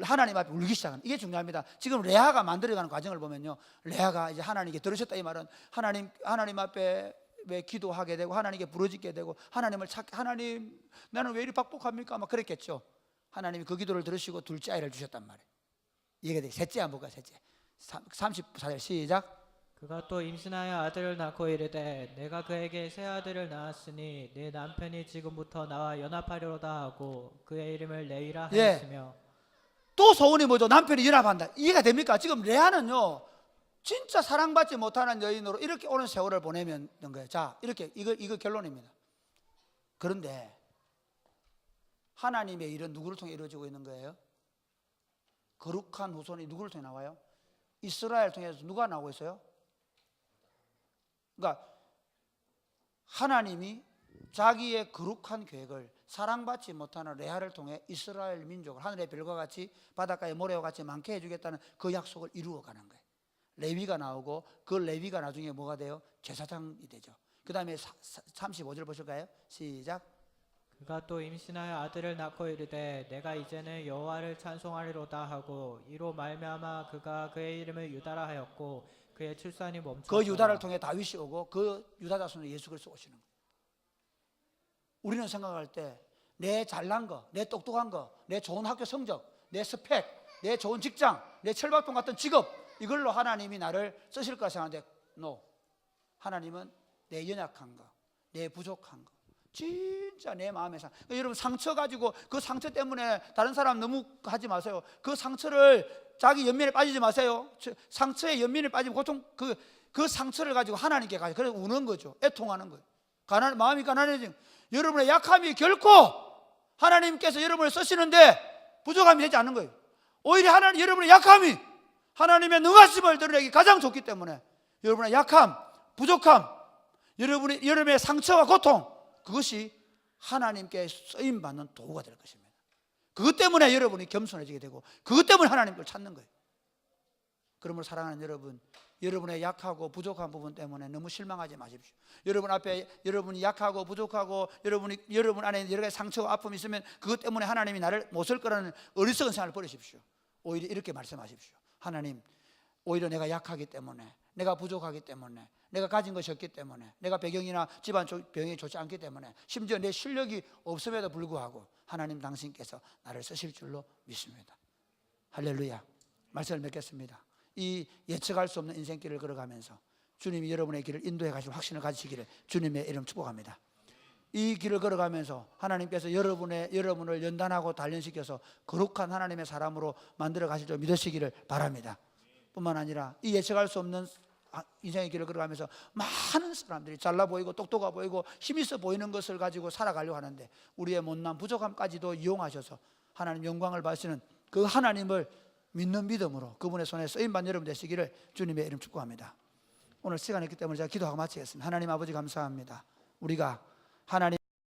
하나님 앞에 울기 시작하는. 이게 중요합니다. 지금 레아가 만들어가는 과정을 보면요, 레아가 이제 하나님께 들으셨다 이 말은 하나님 앞에 왜 기도하게 되고 하나님께 부르짖게 되고 하나님을 찾게, 하나님 나는 왜 이리 박복합니까? 막 그랬겠죠. 하나님이 그 기도를 들으시고 둘째 아이를 주셨단 말이에요. 이게 돼. 셋째 한번 볼까요? 셋째 34절 시작. 그가 또 임신하여 아들을 낳고 이르되 내가 그에게 새 아들을 낳았으니 내 남편이 지금부터 나와 연합하리로다 하고 그의 이름을 레위라 하였으며. 또 소원이 뭐죠? 남편이 연합한다. 이해가 됩니까? 지금 레아는요 진짜 사랑받지 못하는 여인으로 이렇게 오는 세월을 보내면 된 거예요. 자 이렇게 이거 결론입니다. 그런데 하나님의 일은 누구를 통해 이루어지고 있는 거예요? 거룩한 후손이 누구를 통해 나와요? 이스라엘 통해서 누가 나오고 있어요? 그러니까 하나님이 자기의 거룩한 계획을 사랑받지 못하는 레아를 통해 이스라엘 민족을 하늘의 별과 같이 바닷가의 모래와 같이 많게 해주겠다는 그 약속을 이루어가는 거예요. 레위가 나오고 그 레위가 나중에 뭐가 돼요? 제사장이 되죠. 그 다음에 35절 보실까요? 시작. 그가 또 임신하여 아들을 낳고 이르되 내가 이제는 여호와를 찬송하리로다 하고 이로 말미암아 그가 그의 이름을 유다라 하였고 그의 출산이 멈췄더라. 그 유다를 통해 다윗이 오고 그 유다 자손으로 예수 그리스도 오시는 거예요. 우리는 생각할 때 내 잘난 거, 내 똑똑한 거, 내 좋은 학교 성적, 내 스펙, 내 좋은 직장, 내 철밥통 같은 직업, 이걸로 하나님이 나를 쓰실 거라 생각하는데 no. 하나님은 내 연약한 거, 내 부족한 거, 진짜 내 마음의 여러분 상처 가지고 그 상처 때문에 다른 사람 너무 하지 마세요. 그 상처를 자기 연민에 빠지지 마세요. 상처에 연민에 빠지면 고통, 그 상처를 가지고 하나님께 가서 그래서 우는 거죠. 애통하는 거예요. 마음이 가난해지는. 여러분의 약함이 결코 하나님께서 여러분을 쓰시는데 부족함이 되지 않는 거예요. 오히려 여러분의 약함이 하나님의 능하심을 드러내기 가장 좋기 때문에 여러분의 약함, 부족함, 여러분의 상처와 고통, 그것이 하나님께 쓰임받는 도구가 될 것입니다. 그것 때문에 여러분이 겸손해지게 되고 그것 때문에 하나님을 찾는 거예요. 그러므로 사랑하는 여러분, 여러분의 약하고 부족한 부분 때문에 너무 실망하지 마십시오. 여러분 앞에 여러분이 약하고 부족하고 여러분 안에 여러 가지 상처와 아픔이 있으면 그것 때문에 하나님이 나를 못 쓸 거라는 어리석은 생각을 버리십시오. 오히려 이렇게 말씀하십시오. 하나님, 오히려 내가 약하기 때문에, 내가 부족하기 때문에, 내가 가진 것이 없기 때문에, 내가 배경이나 집안 병이 좋지 않기 때문에, 심지어 내 실력이 없음에도 불구하고 하나님 당신께서 나를 쓰실 줄로 믿습니다. 할렐루야. 말씀을 맺겠습니다. 이 예측할 수 없는 인생길을 걸어가면서 주님이 여러분의 길을 인도해 가실 확신을 가지시기를 주님의 이름 축복합니다. 이 길을 걸어가면서 하나님께서 여러분을 연단하고 단련시켜서 거룩한 하나님의 사람으로 만들어 가실 줄 믿으시기를 바랍니다. 뿐만 아니라 이 예측할 수 없는 인생의 길을 걸어가면서 많은 사람들이 잘나 보이고 똑똑해 보이고 힘있어 보이는 것을 가지고 살아가려고 하는데 우리의 못난 부족함까지도 이용하셔서 하나님 영광을 받으시는 그 하나님을 믿는 믿음으로 그분의 손에 쓰임받는 여러분 되시기를 주님의 이름 축복합니다. 오늘 시간이 있기 때문에 제가 기도하고 마치겠습니다. 하나님 아버지 감사합니다. 우리가 하나님